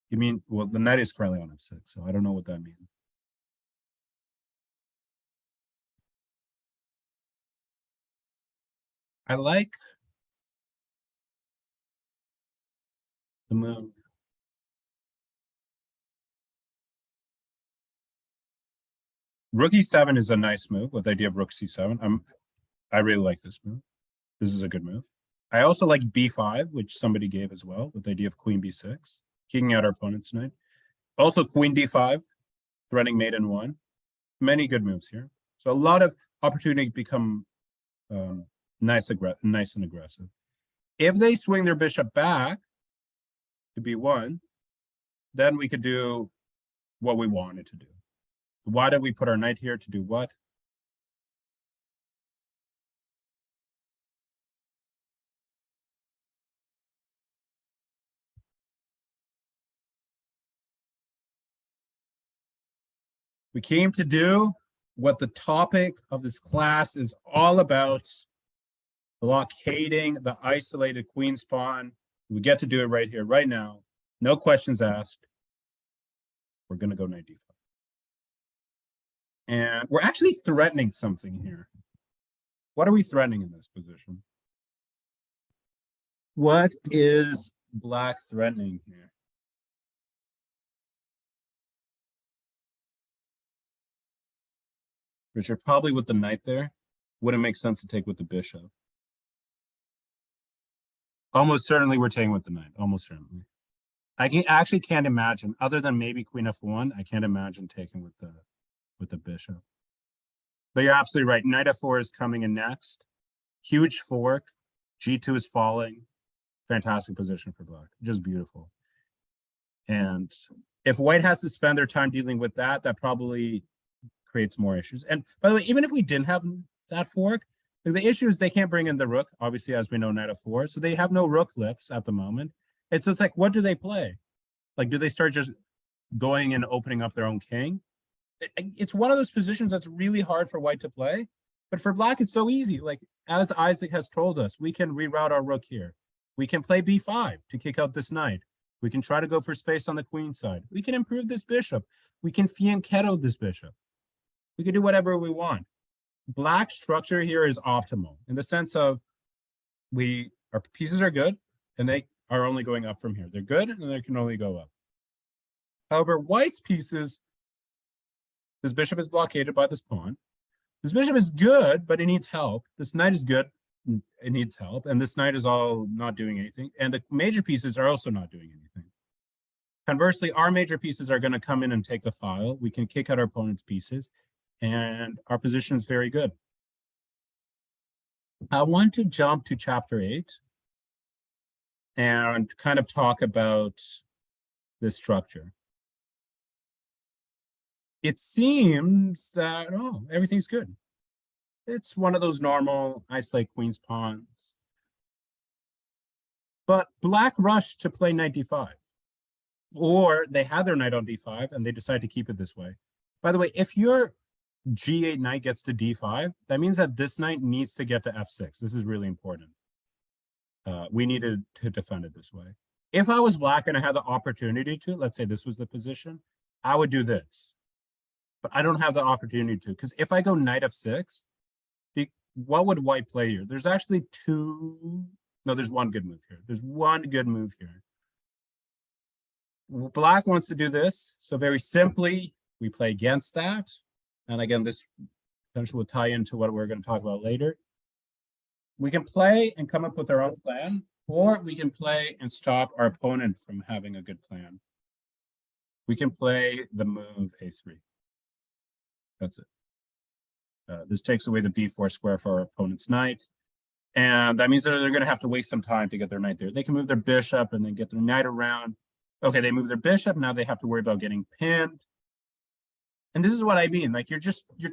You mean, well, the knight is currently on f6, so I don't know what that means. I like the move. Rook e7 is a nice move with the idea of rook c7. I really like this move. This is a good move. I also like b5, which somebody gave as well, with the idea of queen b6, kicking out our opponent's knight. Also queen d5, threatening mate in 1. Many good moves here. So a lot of opportunity to become nice and aggressive. If they swing their bishop back to b1, then we could do what we wanted to do. Why did we put our knight here to do what? We came to do what the topic of this class is all about, blockading the isolated queen's pawn. We get to do it right here, right now. No questions asked. We're going to go knight d5. And we're actually threatening something here. What are we threatening in this position? What is black threatening here? Richard, probably with the knight there. Wouldn't make sense to take with the bishop. Almost certainly we're taking with the knight. Almost certainly. I actually can't imagine, other than maybe queen f1, I can't imagine taking with the bishop. But you're absolutely right. Knight f4 is coming in next. Huge fork. g2 is falling. Fantastic position for black. Just beautiful. And if white has to spend their time dealing with that, that probably creates more issues. And by the way, even if we didn't have that fork, the issue is they can't bring in the rook, obviously, as we know, knight f4. So they have no rook lifts at the moment. It's just like, what do they play? Like, do they start just going and opening up their own king? It's one of those positions that's really hard for white to play. But for black, it's so easy. Like, as Isaac has told us, we can reroute our rook here. We can play b5 to kick out this knight. We can try to go for space on the queen side. We can improve this bishop. We can fianchetto this bishop. We can do whatever we want. Black structure here is optimal in the sense of our pieces are good and they are only going up from here. They're good and they can only go up. However, white's pieces, this bishop is blockaded by this pawn. This bishop is good, but it needs help. This knight is good. it needs help. And this knight is all not doing anything. And the major pieces are also not doing anything. Conversely, our major pieces are going to come in and take the file. We can kick out our opponent's pieces, and our position is very good. I want to jump to chapter 8 and kind of talk about this structure. It seems that, oh, everything's good. It's one of those normal isolate queen's pawns. But black rushed to play knight d5. Or they had their knight on d5 and they decided to keep it this way. By the way, if your g8 knight gets to d5, that means that this knight needs to get to f6. This is really important. We needed to defend it this way. If I was black and I had the opportunity to, let's say this was the position, I would do this. But I don't have the opportunity to, because if I go knight f6, what would white play here? There's actually there's one good move here. There's one good move here. Black wants to do this. So very simply, we play against that. And again, this potentially will tie into what we're going to talk about later. We can play and come up with our own plan, or we can play and stop our opponent from having a good plan. We can play the move a3. That's it. This takes away the b4 square for our opponent's knight. And that means that they're going to have to waste some time to get their knight there. They can move their bishop and then get their knight around. Okay, they move their bishop. Now they have to worry about getting pinned. And this is what I mean. Like you're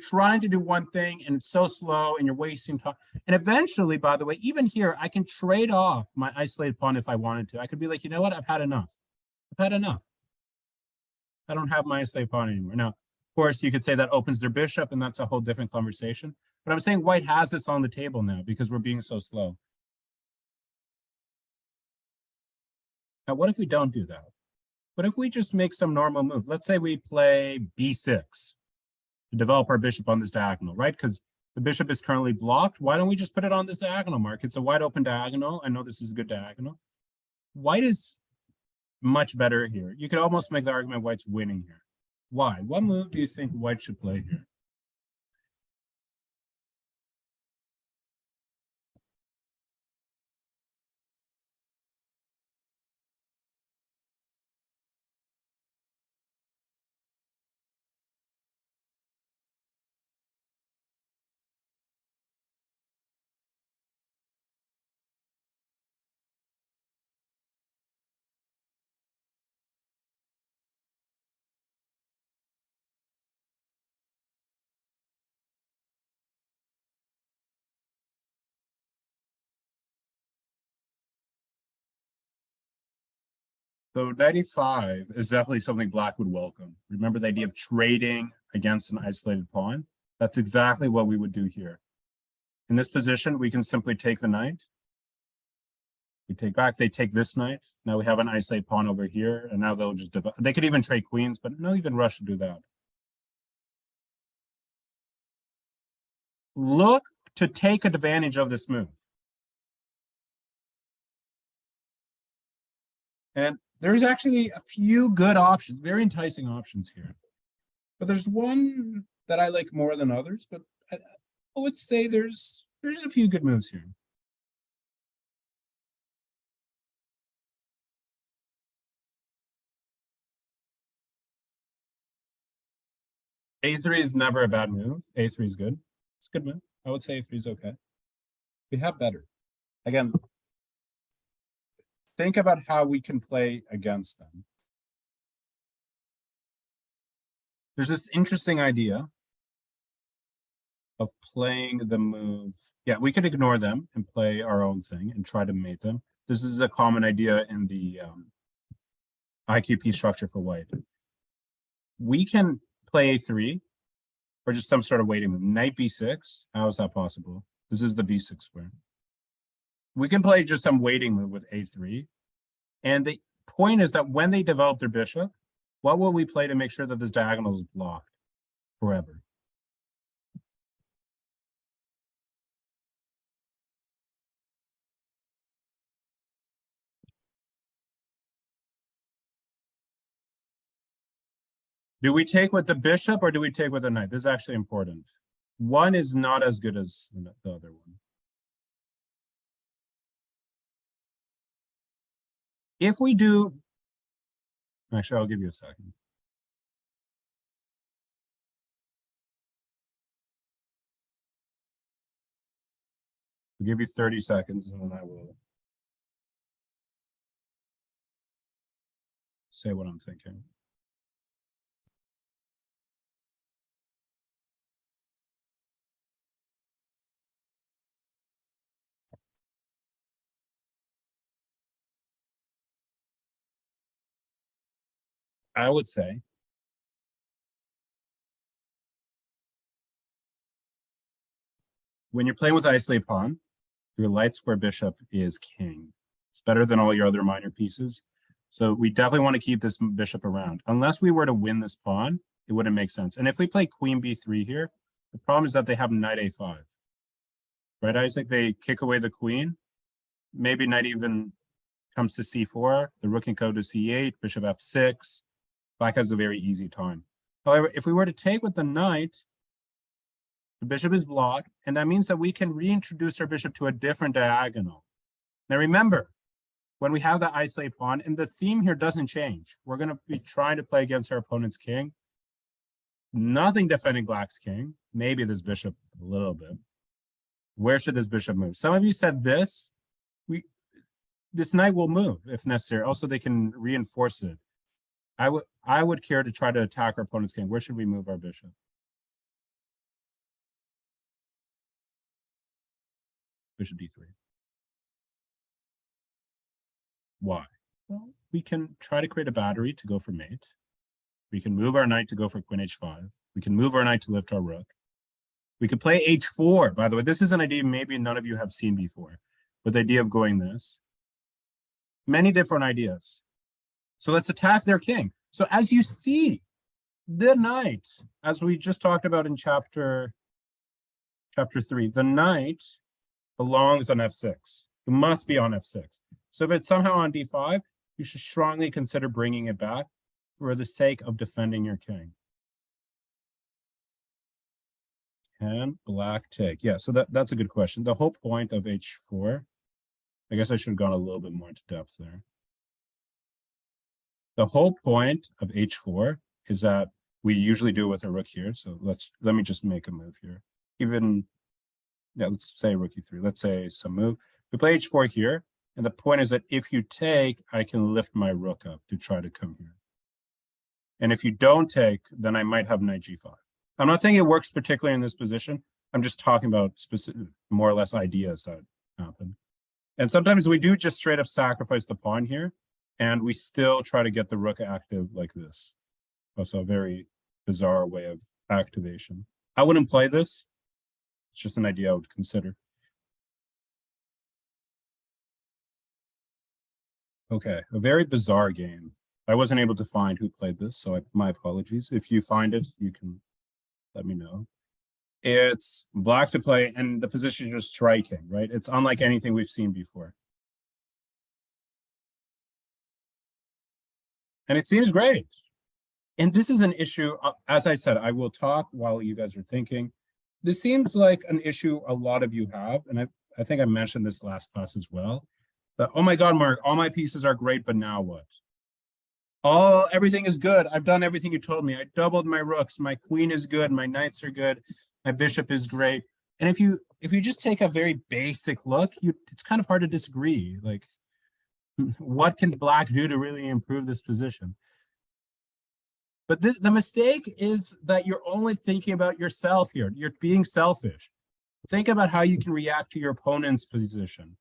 trying to do one thing and it's so slow and you're wasting time. And eventually, by the way, even here, I can trade off my isolated pawn if I wanted to. I could be like, you know what? I've had enough. I've had enough. I don't have my isolated pawn anymore. Now, of course, you could say that opens their bishop and that's a whole different conversation. But I'm saying white has this on the table now because we're being so slow. Now, what if we don't do that? What if we just make some normal move? Let's say we play b6 to develop our bishop on this diagonal, right? Because the bishop is currently blocked. Why don't we just put it on this diagonal, Mark? It's a wide open diagonal. I know this is a good diagonal. White is much better here. You could almost make the argument white's winning here. Why? What move do you think white should play here? So 95 is definitely something black would welcome. Remember the idea of trading against an isolated pawn? That's exactly what we would do here. In this position, we can simply take the knight. We take back, they take this knight. Now we have an isolated pawn over here, and now they'll just they could even trade queens, but no even rush to do that. Look to take advantage of this move. And there's actually a few good options, very enticing options here. But there's one that I like more than others, but I would say there's a few good moves here. A3 is never a bad move. A3 is good. It's a good move. I would say A3 is okay. We have better. Again, think about how we can play against them. There's this interesting idea of playing the move. Yeah, we could ignore them and play our own thing and try to mate them. This is a common idea in the IQP structure for white. We can play A3 or just some sort of waiting move. Knight B6. How is that possible? This is the B6 square. We can play just some waiting move with A3. And the point is that when they develop their bishop, what will we play to make sure that this diagonal is blocked forever? Do we take with the bishop or do we take with the knight? This is actually important. One is not as good as the other one. If we do, actually, I'll give you a second. I'll give you 30 seconds and then I will say what I'm thinking. I would say when you're playing with isolate pawn, your light square bishop is king. It's better than all your other minor pieces. So we definitely want to keep this bishop around. Unless we were to win this pawn, it wouldn't make sense. And if we play queen b3 here, the problem is that they have knight a5. Right, Isaac? They kick away the queen. Maybe knight even comes to c4. The rook can go to c8, bishop f6. Black has a very easy time. However, if we were to take with the knight, the bishop is blocked, and that means that we can reintroduce our bishop to a different diagonal. Now remember, when we have the isolate pawn, and the theme here doesn't change, we're going to be trying to play against our opponent's king. Nothing defending black's king. Maybe this bishop a little bit. Where should this bishop move? Some of you said this. This knight will move if necessary. Also, they can reinforce it. I would care to try to attack our opponent's king. Where should we move our bishop? Bishop d3. Why? Well, we can try to create a battery to go for mate. We can move our knight to go for queen h5. We can move our knight to lift our rook. We could play h4. By the way, this is an idea maybe none of you have seen before, but the idea of going this. Many different ideas. So let's attack their king. So as you see, the knight, as we just talked about in chapter 3, the knight belongs on f6. It must be on f6. So if it's somehow on d5, you should strongly consider bringing it back for the sake of defending your king. Can black take? Yeah, so that's a good question. The whole point of h4, I guess I should have gone a little bit more into depth there. The whole point of h4 is that we usually do it with a rook here. So let me just make a move here. Let's say rook e3. Let's say some move. We play h4 here, and the point is that if you take, I can lift my rook up to try to come here. And if you don't take, then I might have knight g5. I'm not saying it works particularly in this position. I'm just talking about specific, more or less ideas that happen. And sometimes we do just straight up sacrifice the pawn here, and we still try to get the rook active like this. Also a very bizarre way of activation. I wouldn't play this. It's just an idea I would consider. Okay, a very bizarre game. I wasn't able to find who played this, so my apologies. If you find it, you can let me know. It's black to play, and the position is striking, right? It's unlike anything we've seen before. And it seems great. And this is an issue, as I said, I will talk while you guys are thinking. This seems like an issue a lot of you have, and I think I mentioned this last class as well. That, oh my God, Mark, all my pieces are great, but now what? Oh, everything is good. I've done everything you told me. I doubled my rooks. My queen is good. My knights are good. My bishop is great. And if you just take a very basic look, it's kind of hard to disagree. Like, what can black do to really improve this position? But the mistake is that you're only thinking about yourself here. You're being selfish. Think about how you can react to your opponent's position.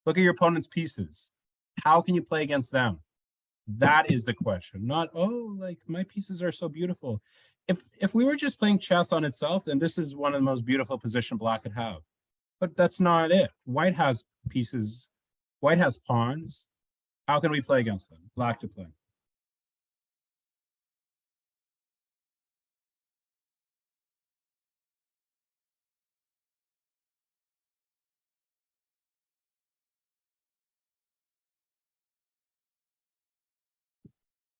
Look at your opponent's pieces. How can you play against them? That is the question. Not, oh, like my pieces are so beautiful. If we were just playing chess on itself, then this is one of the most beautiful positions black could have. But that's not it. White has pieces. White has pawns. How can we play against them? Black to play.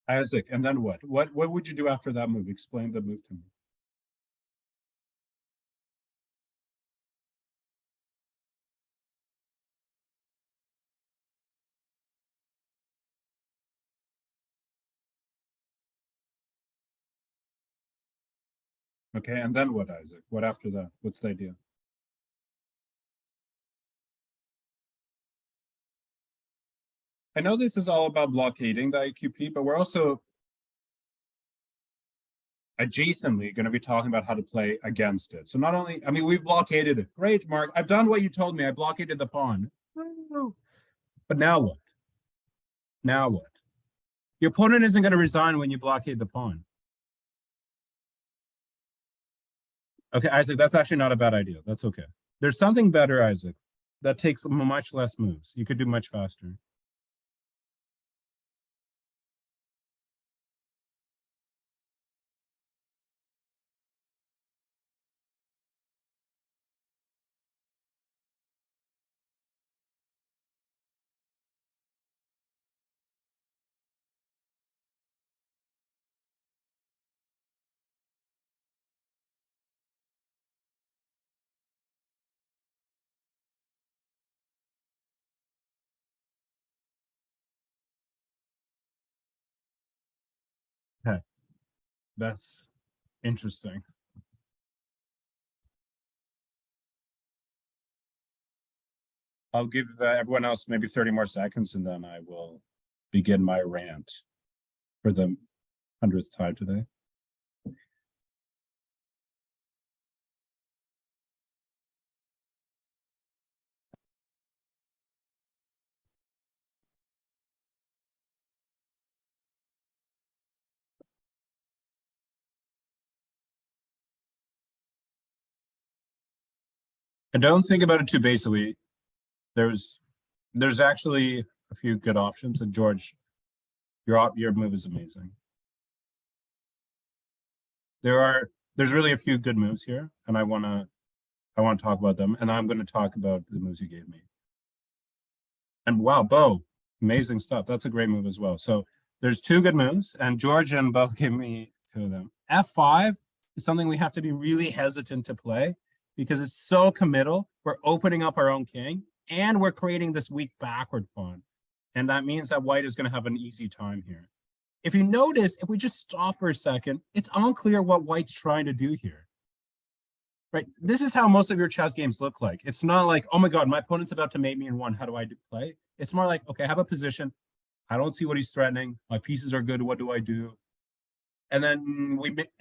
Isaac, and then what? What would you do after that move? Explain the move to me. Okay, and then what, Isaac? What after that? What's the idea? I know this is all about blockading the IQP, but we're also adjacently going to be talking about how to play against it. So not only, I mean, we've blockaded it. Great, Mark. I've done what you told me. I blockaded the pawn. But now what? Now what? Your opponent isn't going to resign when you blockade the pawn. Okay, Isaac, that's actually not a bad idea. That's okay. There's something better, Isaac, that takes much less moves. You could do much faster. Okay, that's interesting. I'll give everyone else maybe 30 more seconds and then I will begin my rant for the 100th time today. And don't think about it too basically. There's actually a few good options. And George, your move is amazing. There's really a few good moves here, and I wanna talk about them, and I'm gonna talk about the moves you gave me. And wow, Bo, amazing stuff. That's a great move as well. So there's two good moves, and George and Bo gave me two of them. F5 is something we have to be really hesitant to play because it's so committal. We're opening up our own king, and we're creating this weak backward pawn. And that means that white is going to have an easy time here. If you notice, if we just stop for a second, it's unclear what white's trying to do here. Right? This is how most of your chess games look like. It's not like, oh my God, my opponent's about to mate me in one. How do I play? It's more like, okay, I have a position. I don't see what he's threatening. My pieces are good. What do I do? And then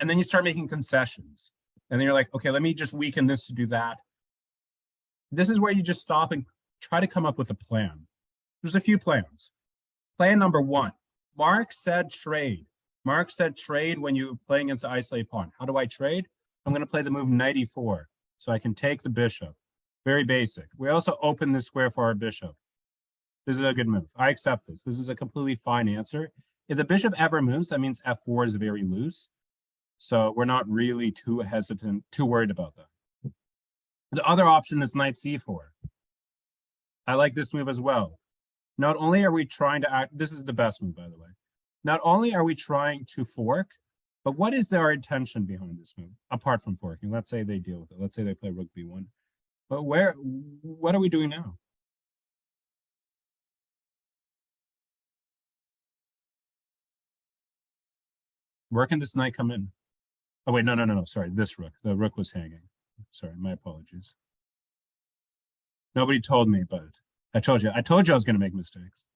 you start making concessions. And then you're like, okay, let me just weaken this to do that. This is where you just stop and try to come up with a plan. There's a few plans. Plan number one, Mark said trade. Mark said trade when you play against the isolated pawn. How do I trade? I'm going to play the move knight e4 so I can take the bishop. Very basic. We also open this square for our bishop. This is a good move. I accept this. This is a completely fine answer. If the bishop ever moves, that means f4 is very loose. So we're not really too hesitant, too worried about that. The other option is knight c4. I like this move as well. Not only are we trying to act, this is the best move, by the way. Not only are we trying to fork, but what is their intention behind this move, apart from forking? Let's say they deal with it. Let's say they play rook b1. But what are we doing now? Where can this knight come in? Oh, wait, no. Sorry, this rook. The rook was hanging. Sorry, my apologies. Nobody told me, but I told you I was going to make mistakes.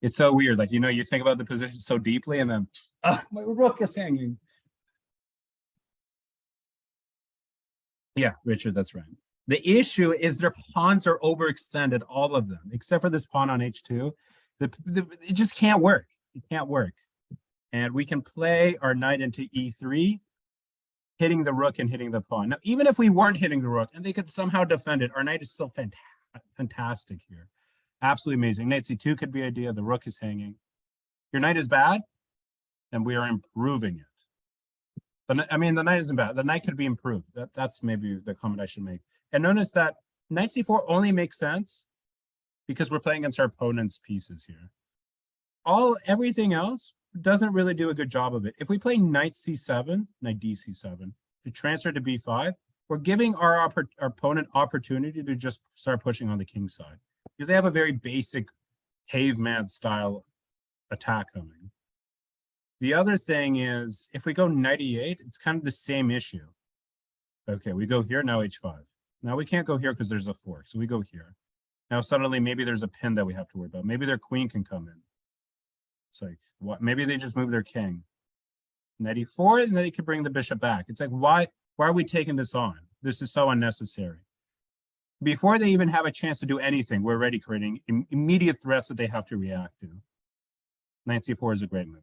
It's so weird. Like, you think about the position so deeply and then, my rook is hanging. Yeah, Richard, that's right. The issue is their pawns are overextended, all of them, except for this pawn on h2. It just can't work. It can't work. And we can play our knight into e3, hitting the rook and hitting the pawn. Now, even if we weren't hitting the rook and they could somehow defend it, our knight is still fantastic here. Absolutely amazing. Knight c2 could be idea. The rook is hanging. Your knight is bad, and we are improving it. But I mean, the knight isn't bad. The knight could be improved. That's maybe the comment I should make. And notice that knight c4 only makes sense because we're playing against our opponent's pieces here. Everything else doesn't really do a good job of it. If we play knight c7, knight dc7, to transfer to b5, we're giving our opponent opportunity to just start pushing on the king side. because they have a very basic caveman style attack coming. The other thing is, if we go knight e8, it's kind of the same issue. Okay, we go here, now h5. Now we can't go here because there's a fork, so we go here. Now suddenly maybe there's a pin that we have to worry about. Maybe their queen can come in. It's like, what? Maybe they just move their king. Knight e4, and they can bring the bishop back. It's like, why are we taking this on? This is so unnecessary. Before they even have a chance to do anything, we're already creating immediate threats that they have to react to. Knight c4 is a great move.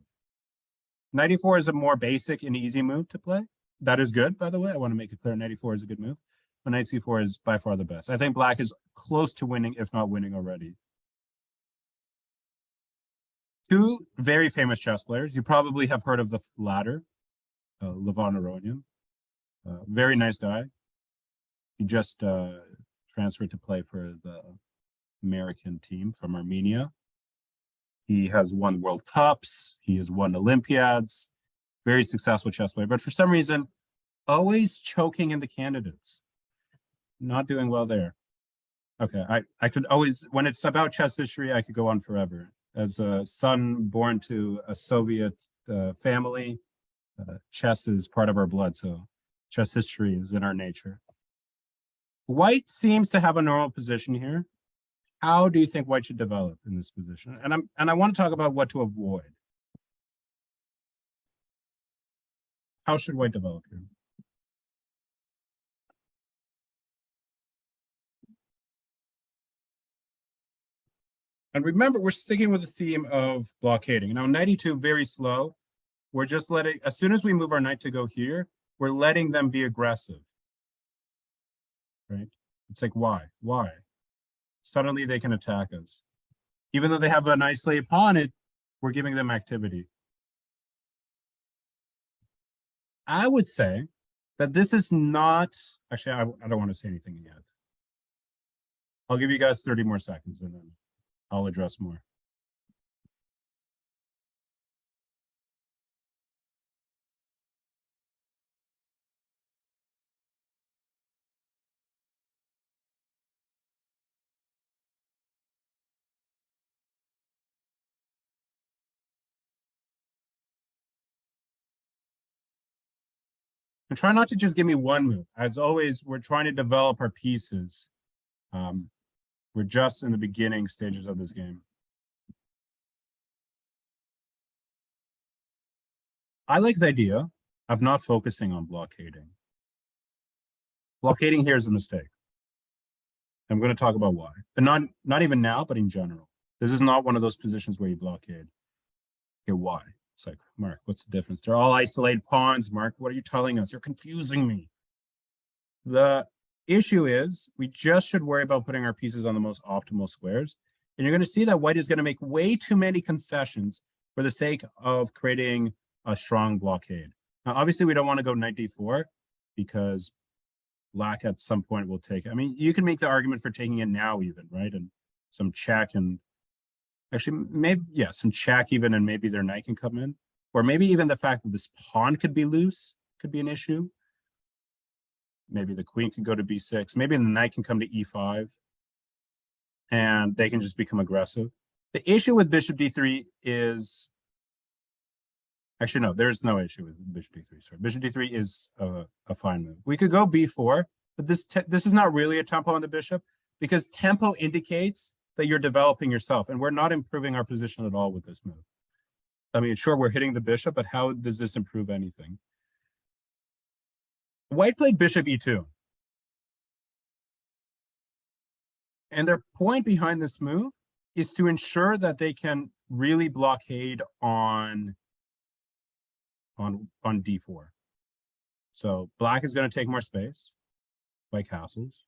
Knight e4 is a more basic and easy move to play. That is good, by the way. I want to make it clear knight e4 is a good move. But knight c4 is by far the best. I think black is close to winning, if not winning already. Two very famous chess players. You probably have heard of the latter, Levon Aronian. Very nice guy. He just transferred to play for the American team from Armenia. He has won World Cups. He has won Olympiads. Very successful chess player. But for some reason, always choking in the candidates. Not doing well there. Okay, I could always, when it's about chess history, I could go on forever. As a son born to a Soviet family, chess is part of our blood, so chess history is in our nature. White seems to have a normal position here. How do you think white should develop in this position? And I want to talk about what to avoid. How should white develop here? And remember, we're sticking with the theme of blockading. Now, knight e2, very slow. We're just letting, as soon as we move our knight to go here, we're letting them be aggressive. Right? It's like, why? Why? Suddenly they can attack us. Even though they have an isolated pawn, we're giving them activity. I would say that this is not, actually, I don't want to say anything yet. I'll give you guys 30 more seconds and then I'll address more. And try not to just give me one move. As always, we're trying to develop our pieces. We're just in the beginning stages of this game. I like the idea of not focusing on blockading. Blockading here is a mistake. I'm going to talk about why. And not even now, but in general. This is not one of those positions where you blockade. Okay, why? It's like, Mark, what's the difference? They're all isolated pawns, Mark. What are you telling us? You're confusing me. The issue is we just should worry about putting our pieces on the most optimal squares. And you're going to see that white is going to make way too many concessions for the sake of creating a strong blockade. Now, obviously, we don't want to go knight d4 because black at some point will take it. I mean, you can make the argument for taking it now even, right? And some check and actually maybe, yeah, some check even, and maybe their knight can come in. Or maybe even the fact that this pawn could be loose could be an issue. Maybe the queen can go to b6. Maybe the knight can come to e5. And they can just become aggressive. The issue with bishop d3 is... Actually, no, there's no issue with bishop d3. Sorry, bishop d3 is a fine move. We could go b4, but this is not really a tempo on the bishop because tempo indicates that you're developing yourself, and we're not improving our position at all with this move. I mean, sure, we're hitting the bishop, but how does this improve anything? White played bishop e2. And their point behind this move is to ensure that they can really blockade on d4. So black is going to take more space, play castles,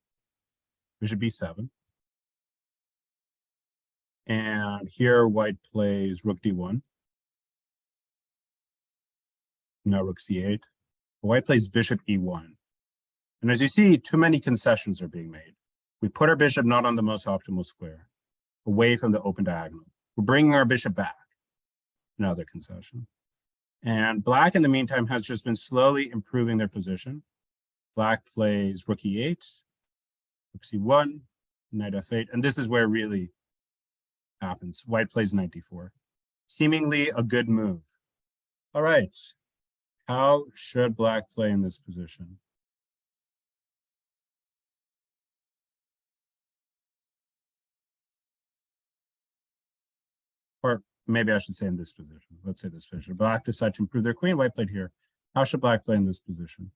bishop b7. And here white plays rook d1. Now rook c8. White plays bishop e1. And as you see, too many concessions are being made. We put our bishop not on the most optimal square, away from the open diagonal. We're bringing our bishop back. Another concession. And black, in the meantime, has just been slowly improving their position. Black plays rook e8, rook c1, knight f8, and this is where it really happens. White plays knight d4. Seemingly a good move. All right. How should black play in this position? Or maybe I should say in this position. Let's say this position. Black decides to improve their queen. White played here. How should black play in this position?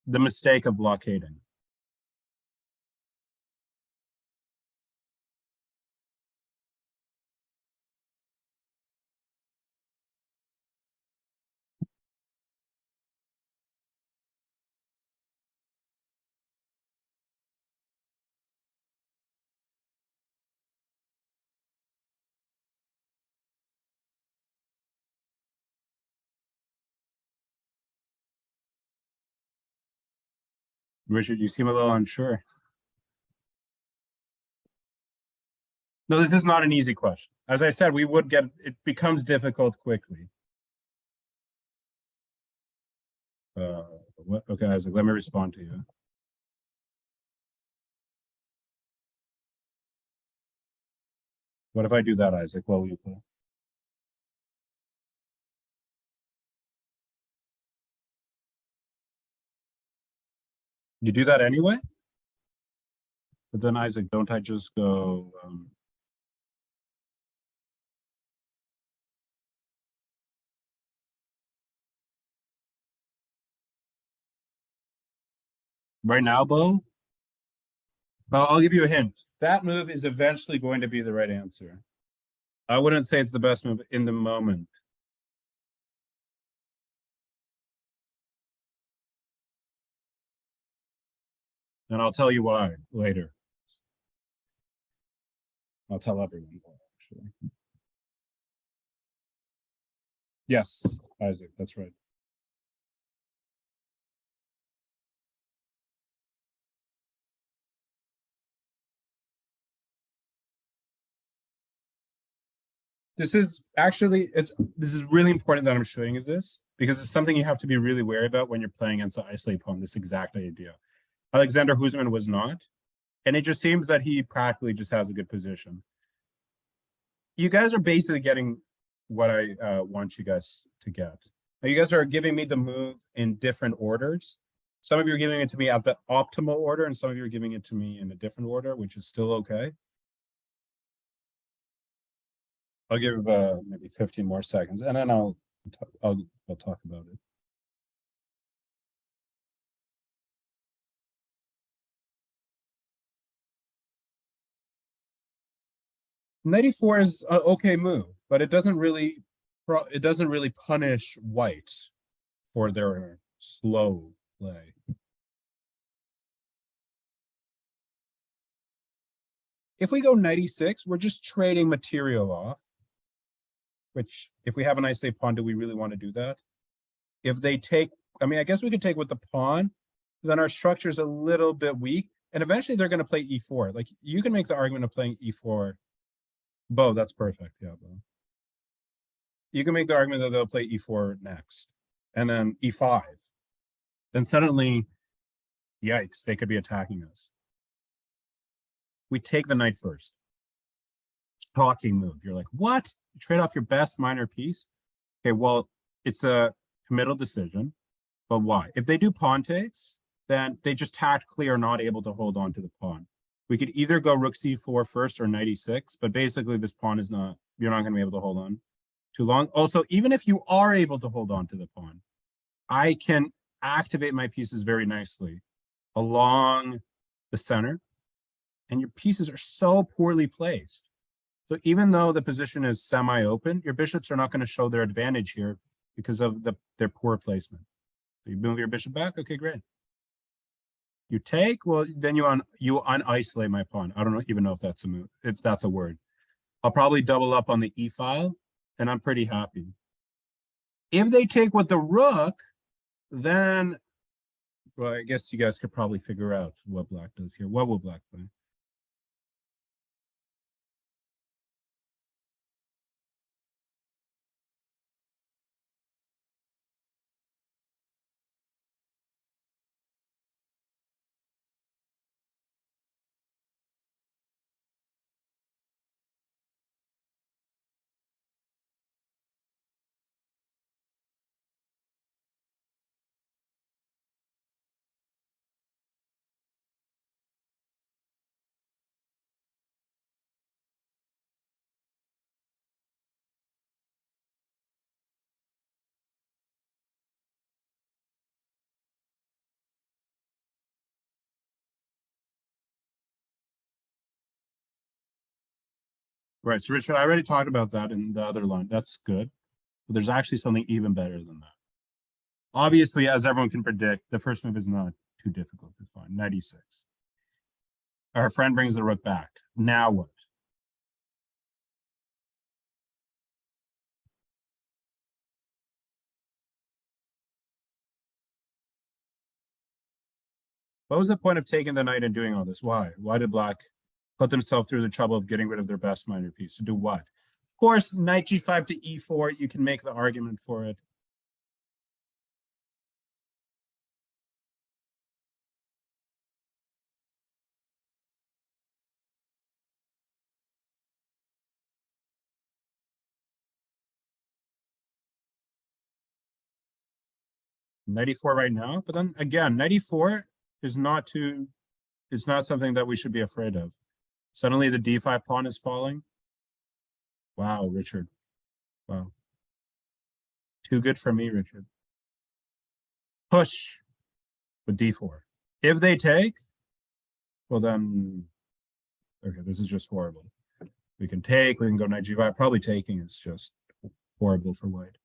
The mistake of blockading. Richard, you seem a little unsure. No, this is not an easy question. As I said, it becomes difficult quickly. What? Okay, Isaac, let me respond to you. What if I do that, Isaac? What will you play? You do that anyway? But then, Isaac, don't I just go... right now, Bo? Well, I'll give you a hint. That move is eventually going to be the right answer. I wouldn't say it's the best move in the moment. And I'll tell you why later. I'll tell everyone why, actually. Yes, Isaac, that's right. This is actually, this is really important that I'm showing you this because it's something you have to be really wary about when you're playing against an isolate pawn, this exact idea. Alexander Husman was not, and it just seems that he practically just has a good position. You guys are basically getting what I want you guys to get. Now, you guys are giving me the move in different orders. Some of you are giving it to me at the optimal order, and some of you are giving it to me in a different order, which is still okay. I'll give maybe 15 more seconds, and then I'll talk about it. Knight e4 is an okay move, but it doesn't really punish white for their slow play. If we go knight e6, we're just trading material off. Which, if we have an isolate pawn, do we really want to do that? If they take, I mean, I guess we could take with the pawn, then our structure is a little bit weak, and eventually they're going to play e4. Like, you can make the argument of playing e4. Bo, that's perfect. Yeah, Bo. You can make the argument that they'll play e4 next, and then e5. Then suddenly, yikes, they could be attacking us. We take the knight first. Shocking move. You're like, what? You trade off your best minor piece? Okay, well, it's a committal decision, but why? If they do pawn takes, then they just tactically are not able to hold on to the pawn. We could either go rook c4 first or knight e6, but basically this pawn is not, you're not going to be able to hold on too long. Also, even if you are able to hold on to the pawn, I can activate my pieces very nicely along the center, and your pieces are so poorly placed. So even though the position is semi-open, your bishops are not going to show their advantage here because of their poor placement. So you move your bishop back. Okay, great. You take, well, then you unisolate my pawn. I don't even know if that's a move, if that's a word. I'll probably double up on the e file, and I'm pretty happy. If they take with the rook, then, well, I guess you guys could probably figure out what black does here. What will black play? Right. So Richard, I already talked about that in the other line. That's good. But there's actually something even better than that. Obviously, as everyone can predict, the first move is not too difficult to find. 96. Our friend brings the rook back. Now what? What was the point of taking the knight and doing all this? Why? Why did black put themselves through the trouble of getting rid of their best minor piece? To do what? Of course, knight g5 to e4, you can make the argument for it. Knight e4 right now, but then again, knight e4 is not too, it's not something that we should be afraid of. Suddenly the d5 pawn is falling. Wow, Richard. Wow. Too good for me, Richard. Push with d4. If they take, well then, okay, this is just horrible. We can take, we can go knight g5. Probably taking is just horrible for white.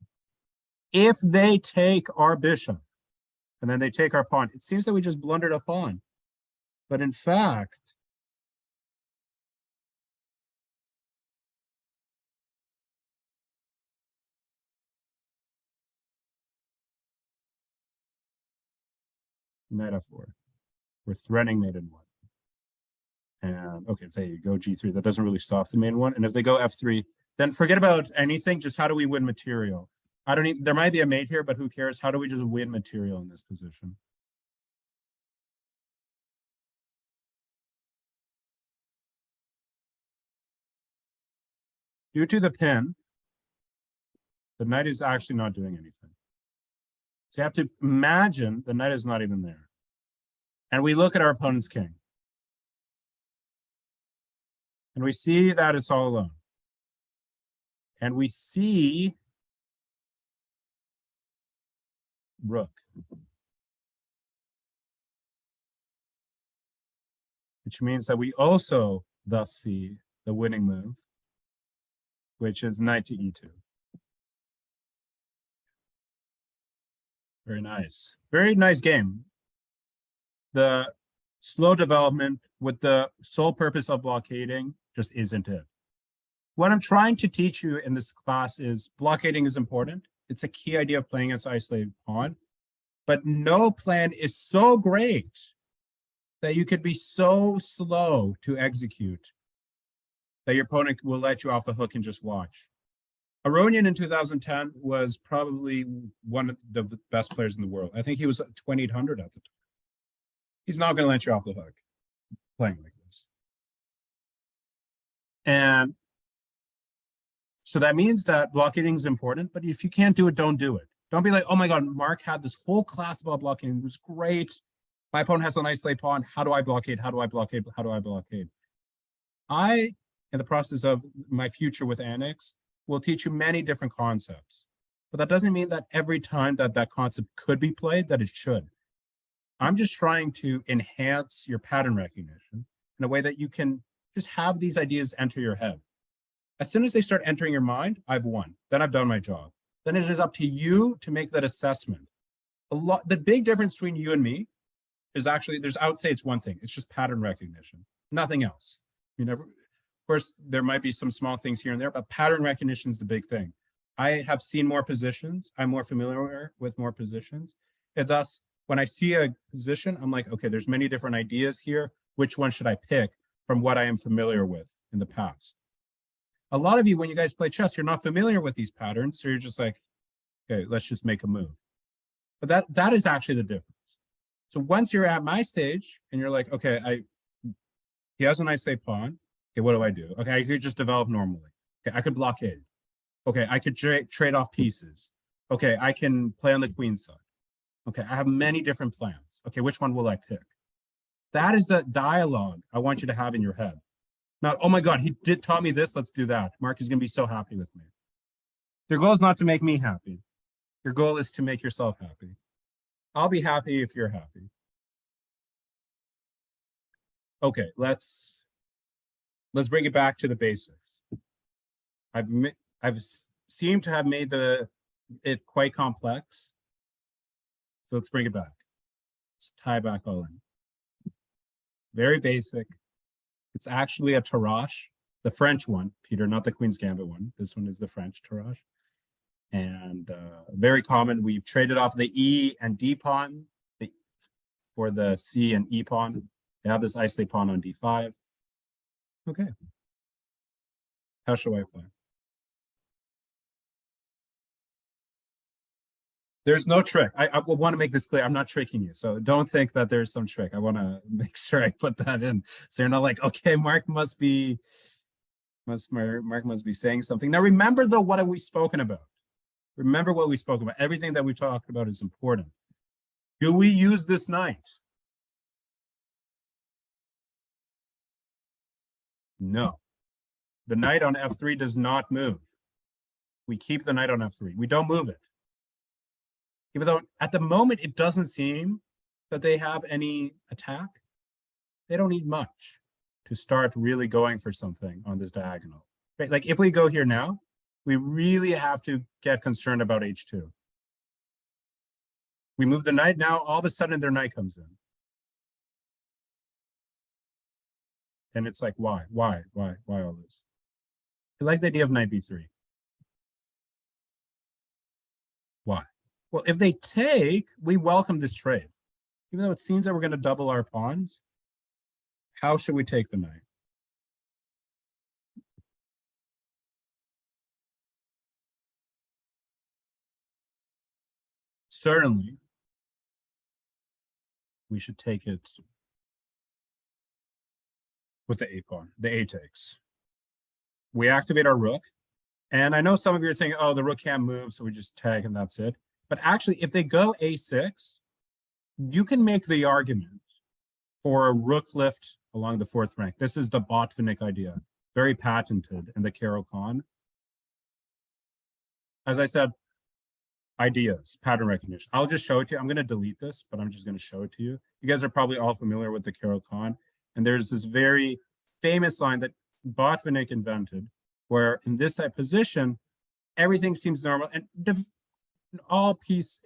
If they take our bishop, and then they take our pawn, it seems that we just blundered a pawn. But in fact, metaphor. We're threatening mate in one. And okay, if they go g3, that doesn't really stop the main one. And if they go f3, then forget about anything. Just how do we win material? I don't need, there might be a mate here, but who cares? How do we just win material in this position? Due to the pin, the knight is actually not doing anything. So you have to imagine the knight is not even there. And we look at our opponent's king. And we see that it's all alone. And we see rook. Which means that we also thus see the winning move, which is knight to e2. Very nice. Very nice game. The slow development with the sole purpose of blockading just isn't it. What I'm trying to teach you in this class is blockading is important. It's a key idea of playing against isolated pawn. But no plan is so great that you could be so slow to execute that your opponent will let you off the hook and just watch. Aronian in 2010 was probably one of the best players in the world. I think he was 2,800 at the time. He's not going to let you off the hook playing like this. And so that means that blockading is important, but if you can't do it, don't do it. Don't be like, oh my God, Mark had this whole class about blockading. It was great. My opponent has a nice late pawn. How do I blockade? How do I blockade? How do I blockade? I, in the process of my future with Annex, will teach you many different concepts. But that doesn't mean that every time that that concept could be played, that it should. I'm just trying to enhance your pattern recognition in a way that you can just have these ideas enter your head. As soon as they start entering your mind, I've won. Then I've done my job. Then it is up to you to make that assessment. The big difference between you and me is actually, I would say it's one thing. It's just pattern recognition, nothing else. You never, of course, there might be some small things here and there, but pattern recognition is the big thing. I have seen more positions. I'm more familiar with more positions. And thus, when I see a position, I'm like, okay, there's many different ideas here. Which one should I pick from what I am familiar with in the past? A lot of you, when you guys play chess, you're not familiar with these patterns. So you're just like, okay, let's just make a move. But that is actually the difference. So once you're at my stage and you're like, okay, he has a nice late pawn. Okay, what do I do? Okay, I could just develop normally. Okay, I could blockade. Okay, I could trade off pieces. Okay, I can play on the queen side. Okay, I have many different plans. Okay, which one will I pick? That is the dialogue I want you to have in your head. Not, oh my God, he taught me this, let's do that. Mark is going to be so happy with me. Your goal is not to make me happy. Your goal is to make yourself happy. I'll be happy if you're happy. Okay, let's bring it back to the basics. I've seemed to have made it quite complex. So let's bring it back. Let's tie back all in. Very basic. It's actually a Tarrasch, the French one, Peter, not the Queen's Gambit one. This one is the French Tarrasch. And very common. We've traded off the E and D pawn for the C and E pawn. They have this isolate pawn on D5. Okay. How should I play? There's no trick. I want to make this clear. I'm not tricking you. So don't think that there's some trick. I want to make sure I put that in. So you're not like, okay, Mark must be saying something. Now remember though, what have we spoken about? Remember what we spoke about. Everything that we talked about is important. Do we use this knight? No. The knight on F3 does not move. We keep the knight on F3. We don't move it. Even though at the moment it doesn't seem that they have any attack, they don't need much to start really going for something on this diagonal. Right? Like if we go here now, we really have to get concerned about H2. We move the knight, now all of a sudden their knight comes in. And it's like, why all this? I like the idea of knight B3. Why? Well, if they take, we welcome this trade. Even though it seems that we're going to double our pawns, how should we take the knight? Certainly, we should take it with the A pawn, the A takes. We activate our rook. And I know some of you are thinking, oh, the rook can't move, so we just tag and that's it. But actually, if they go A6, you can make the argument for a rook lift along the fourth rank. This is the Botvinnik idea, very patented in the Caro-Kann. As I said, ideas, pattern recognition. I'll just show it to you. I'm going to delete this, but I'm just going to show it to you. You guys are probably all familiar with the Caro-Kann. And there's this very famous line that Botvinnik invented, where in this type position, everything seems normal. And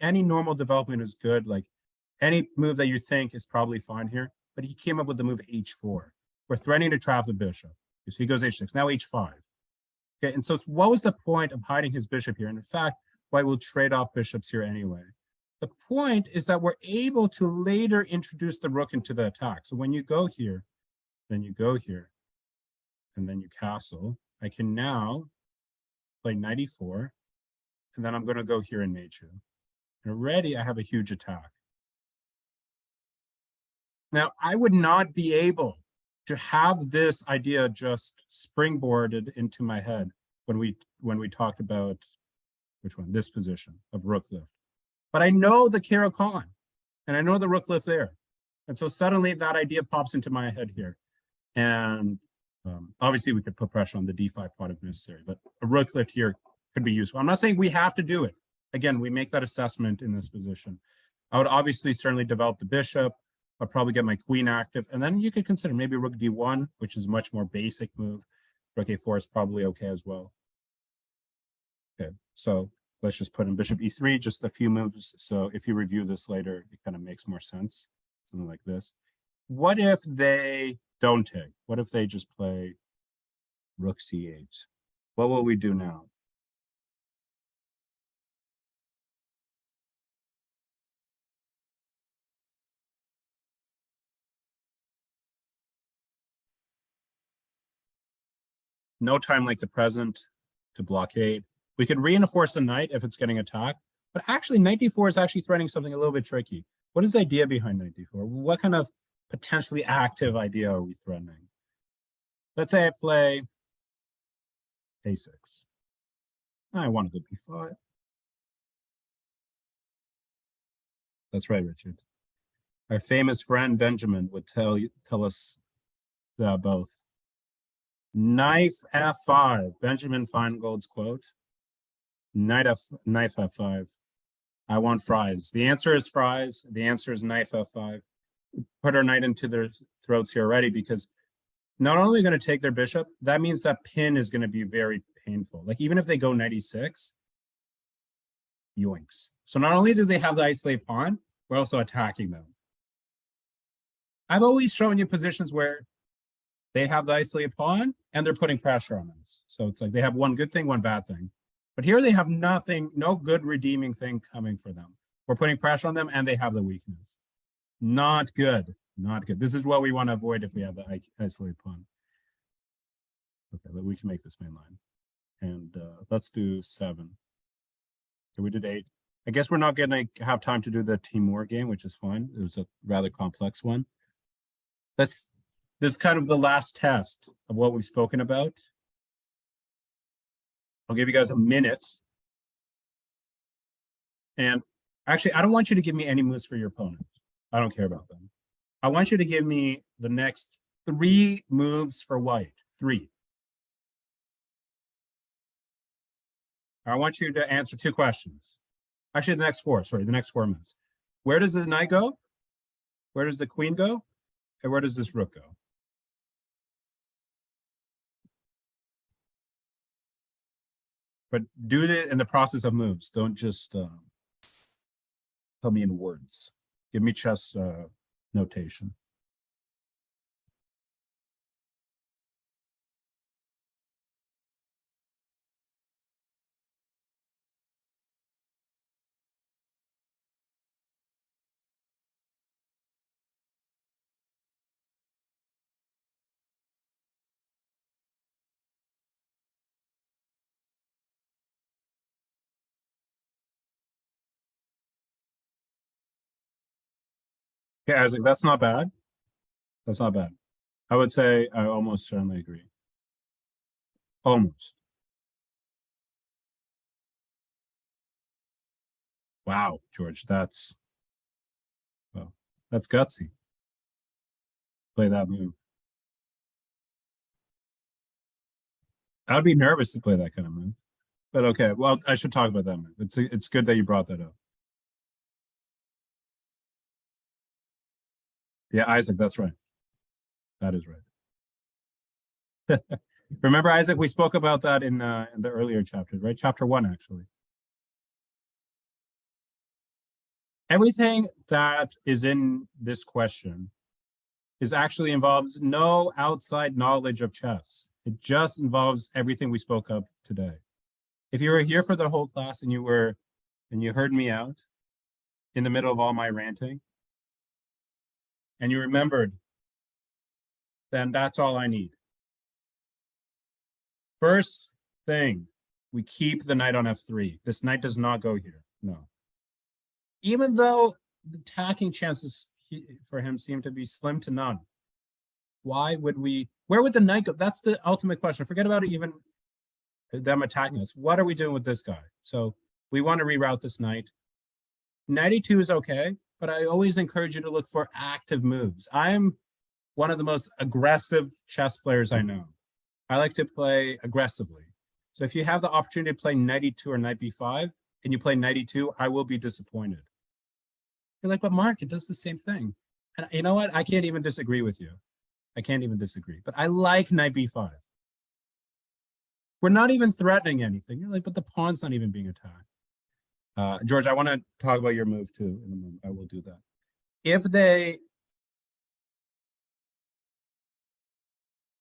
any normal development is good. Like any move that you think is probably fine here. But he came up with the move H4. We're threatening to trap the bishop. So he goes H6, now H5. Okay, and so what was the point of hiding his bishop here? And in fact, why we'll trade off bishops here anyway. The point is that we're able to later introduce the rook into the attack. So when you go here, then you go here, and then you castle, I can now play knight e4, and then I'm going to go here in nature. And already I have a huge attack. Now, I would not be able to have this idea just springboarded into my head when we talked about, which one? This position of rook lift. But I know the Caro-Kann, and I know the rook lift there. And so suddenly that idea pops into my head here. And obviously we could put pressure on the d5 pawn if necessary, but a rook lift here could be useful. I'm not saying we have to do it. Again, we make that assessment in this position. I would obviously certainly develop the bishop. I'd probably get my queen active. And then you could consider maybe rook d1, which is a much more basic move. Rook a4 is probably okay as well. Okay, so let's just put in bishop e3, just a few moves. So if you review this later, it kind of makes more sense. Something like this. What if they don't take? What if they just play rook c8? What will we do now? No time like the present to blockade. We could reinforce the knight if it's getting attacked, but actually knight d4 is actually threatening something a little bit tricky. What is the idea behind knight d4? What kind of potentially active idea are we threatening? Let's say I play a6. I want to go b5. That's right, Richard. Our famous friend Benjamin would tell us both. Knife f5, Benjamin Feingold's quote. Knife f5. I want fries. The answer is fries. The answer is knife f5. We put our knight into their throats here already because not only going to take their bishop, that means that pin is going to be very painful. Like even if they go 96, yoinks. So not only do they have the isolate pawn, we're also attacking them. I've always shown you positions where they have the isolated pawn and they're putting pressure on us. So it's like they have one good thing, one bad thing. But here they have nothing, no good redeeming thing coming for them. We're putting pressure on them and they have the weakness. Not good. Not good. This is what we want to avoid if we have the isolated pawn. Okay, we can make this main line. And let's do 7. So we did 8. I guess we're not going to have time to do the Timur game, which is fine. It was a rather complex one. This is kind of the last test of what we've spoken about. I'll give you guys a minute. And actually, I don't want you to give me any moves for your opponent. I don't care about them. I want you to give me the next 3 moves for white. 3. I want you to answer 2 questions. Actually, the next 4. Sorry, the next 4 moves. Where does this knight go? Where does the queen go? And where does this rook go? But do it in the process of moves. Don't just tell me in words. Give me chess notation. Okay, Isaac, that's not bad. That's not bad. I would say I almost certainly agree. Almost. Wow, George, that's gutsy. Play that move. I would be nervous to play that kind of move. But okay, well, I should talk about that move. It's good that you brought that up. Yeah, Isaac, that's right. That is right. Remember, Isaac, we spoke about that in the earlier chapters, right? Chapter 1, actually. Everything that is in this question actually involves no outside knowledge of chess. It just involves everything we spoke of today. If you were here for the whole class and you heard me out in the middle of all my ranting, and you remembered, then that's all I need. First thing, we keep the knight on f3. This knight does not go here. No. Even though the attacking chances for him seem to be slim to none. Why would we? Where would the knight go? That's the ultimate question. Forget about even them attacking us. What are we doing with this guy? So we want to reroute this knight. 92 is okay, but I always encourage you to look for active moves. I'm one of the most aggressive chess players I know. I like to play aggressively. So if you have the opportunity to play 92 or knight b5 and you play 92, I will be disappointed. You're like, but Mark, it does the same thing. And you know what? I can't even disagree with you. I can't even disagree. But I like knight b5. We're not even threatening anything. You're like, but the pawn's not even being attacked. George, I want to talk about your move too in a moment. I will do that. If they,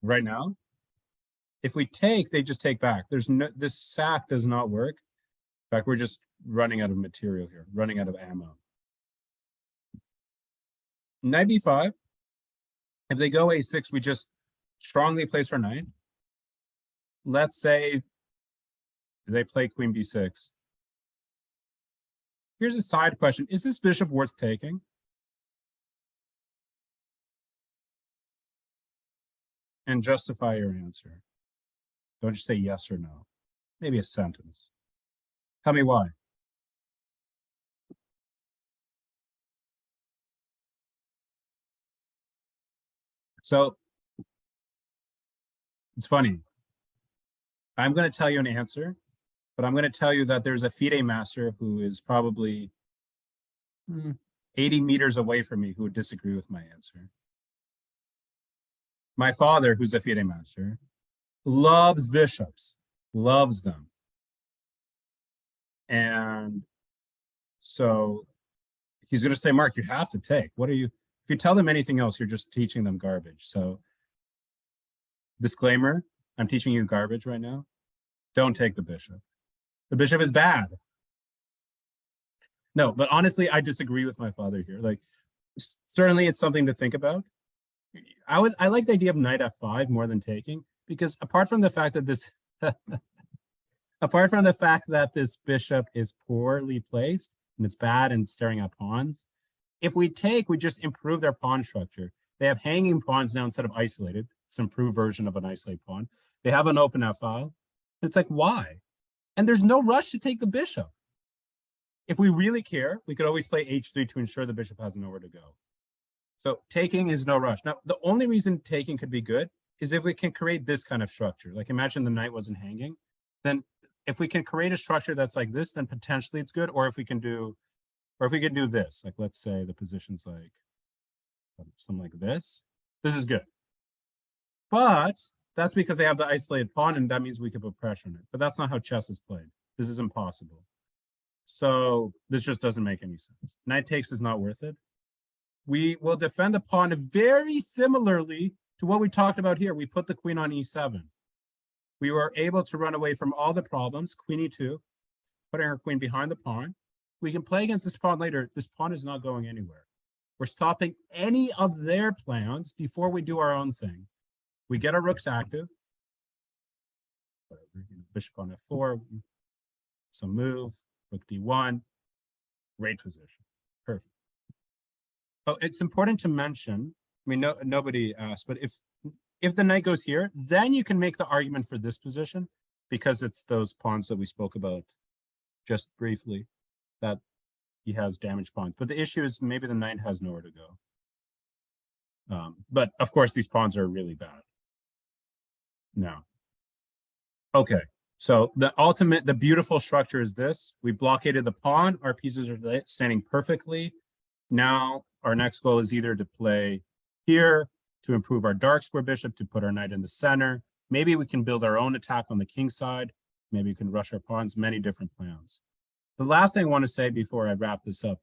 right now, if we take, they just take back. There's no, this sack does not work. In fact, we're just running out of material here, running out of ammo. Knight b5. If they go a6, we just strongly place our knight. Let's say they play queen b6. Here's a side question. Is this bishop worth taking? And justify your answer. Don't just say yes or no. Maybe a sentence. Tell me why. So it's funny. I'm going to tell you an answer, but I'm going to tell you that there's a FIDE master who is probably 80 meters away from me who would disagree with my answer. My father, who's a FIDE master, loves bishops. loves them. And so he's going to say, Mark, you have to take. What are you? If you tell them anything else, you're just teaching them garbage. So disclaimer, I'm teaching you garbage right now. Don't take the bishop. The bishop is bad. No, but honestly, I disagree with my father here. Like, certainly it's something to think about. I like the idea of knight f5 more than taking, because apart from the fact that this bishop is poorly placed and it's bad and staring at pawns, if we take, we just improve their pawn structure. They have hanging pawns now instead of isolated. It's an improved version of an isolated pawn. They have an open f-file. It's like, why? And there's no rush to take the bishop. If we really care, we could always play h3 to ensure the bishop has nowhere to go. So taking is no rush. Now, the only reason taking could be good is if we can create this kind of structure. Like, imagine the knight wasn't hanging. Then if we can create a structure that's like this, then potentially it's good. Or if we can do this, like, let's say the position's like something like this. This is good. But that's because they have the isolated pawn, and that means we could put pressure on it. But that's not how chess is played. This is impossible. So this just doesn't make any sense. Knight takes is not worth it. We will defend the pawn very similarly to what we talked about here. We put the queen on e7. We were able to run away from all the problems. Queen e2, putting our queen behind the pawn. We can play against this pawn later. This pawn is not going anywhere. We're stopping any of their plans before we do our own thing. We get our rooks active. Bishop on f4. Some move. Rook d1. Great position. Perfect. Oh, it's important to mention, I mean, nobody asked, but if the knight goes here, then you can make the argument for this position, because it's those pawns that we spoke about just briefly, that he has damaged pawns. But the issue is maybe the knight has nowhere to go. But of course, these pawns are really bad. No. Okay. So the beautiful structure is this. We blockaded the pawn. Our pieces are standing perfectly. Now, our next goal is either to play here to improve our dark square bishop, to put our knight in the center. Maybe we can build our own attack on the king side. Maybe we can rush our pawns, many different plans. The last thing I want to say before I wrap this up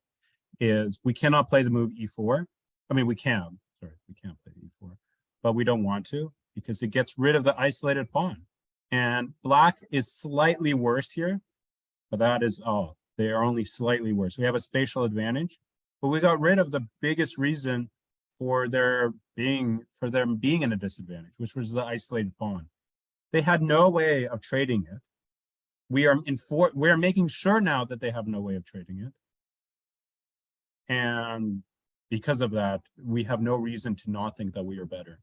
is we cannot play the move e4. I mean, we can't play e4, but we don't want to, because it gets rid of the isolated pawn. And black is slightly worse here, but that is all. They are only slightly worse. We have a spatial advantage, but we got rid of the biggest reason for them being in a disadvantage, which was the isolated pawn. They had no way of trading it. We are making sure now that they have no way of trading it. And because of that, we have no reason to not think that we are better.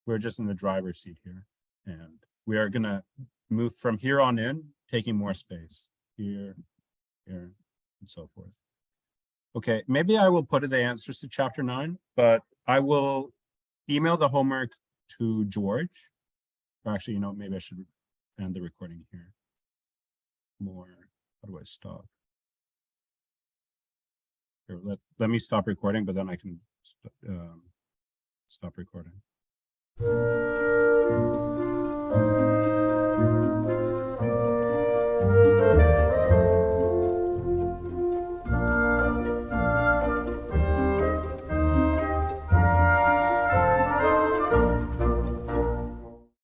We're just in the driver's seat here. And we are going to move from here on in, taking more space here, here, and so forth. Okay, maybe I will put the answers to chapter 9, but I will email the homework to George. Or actually, maybe I should end the recording here. How do I stop? Here, let me stop recording, but then I can stop recording.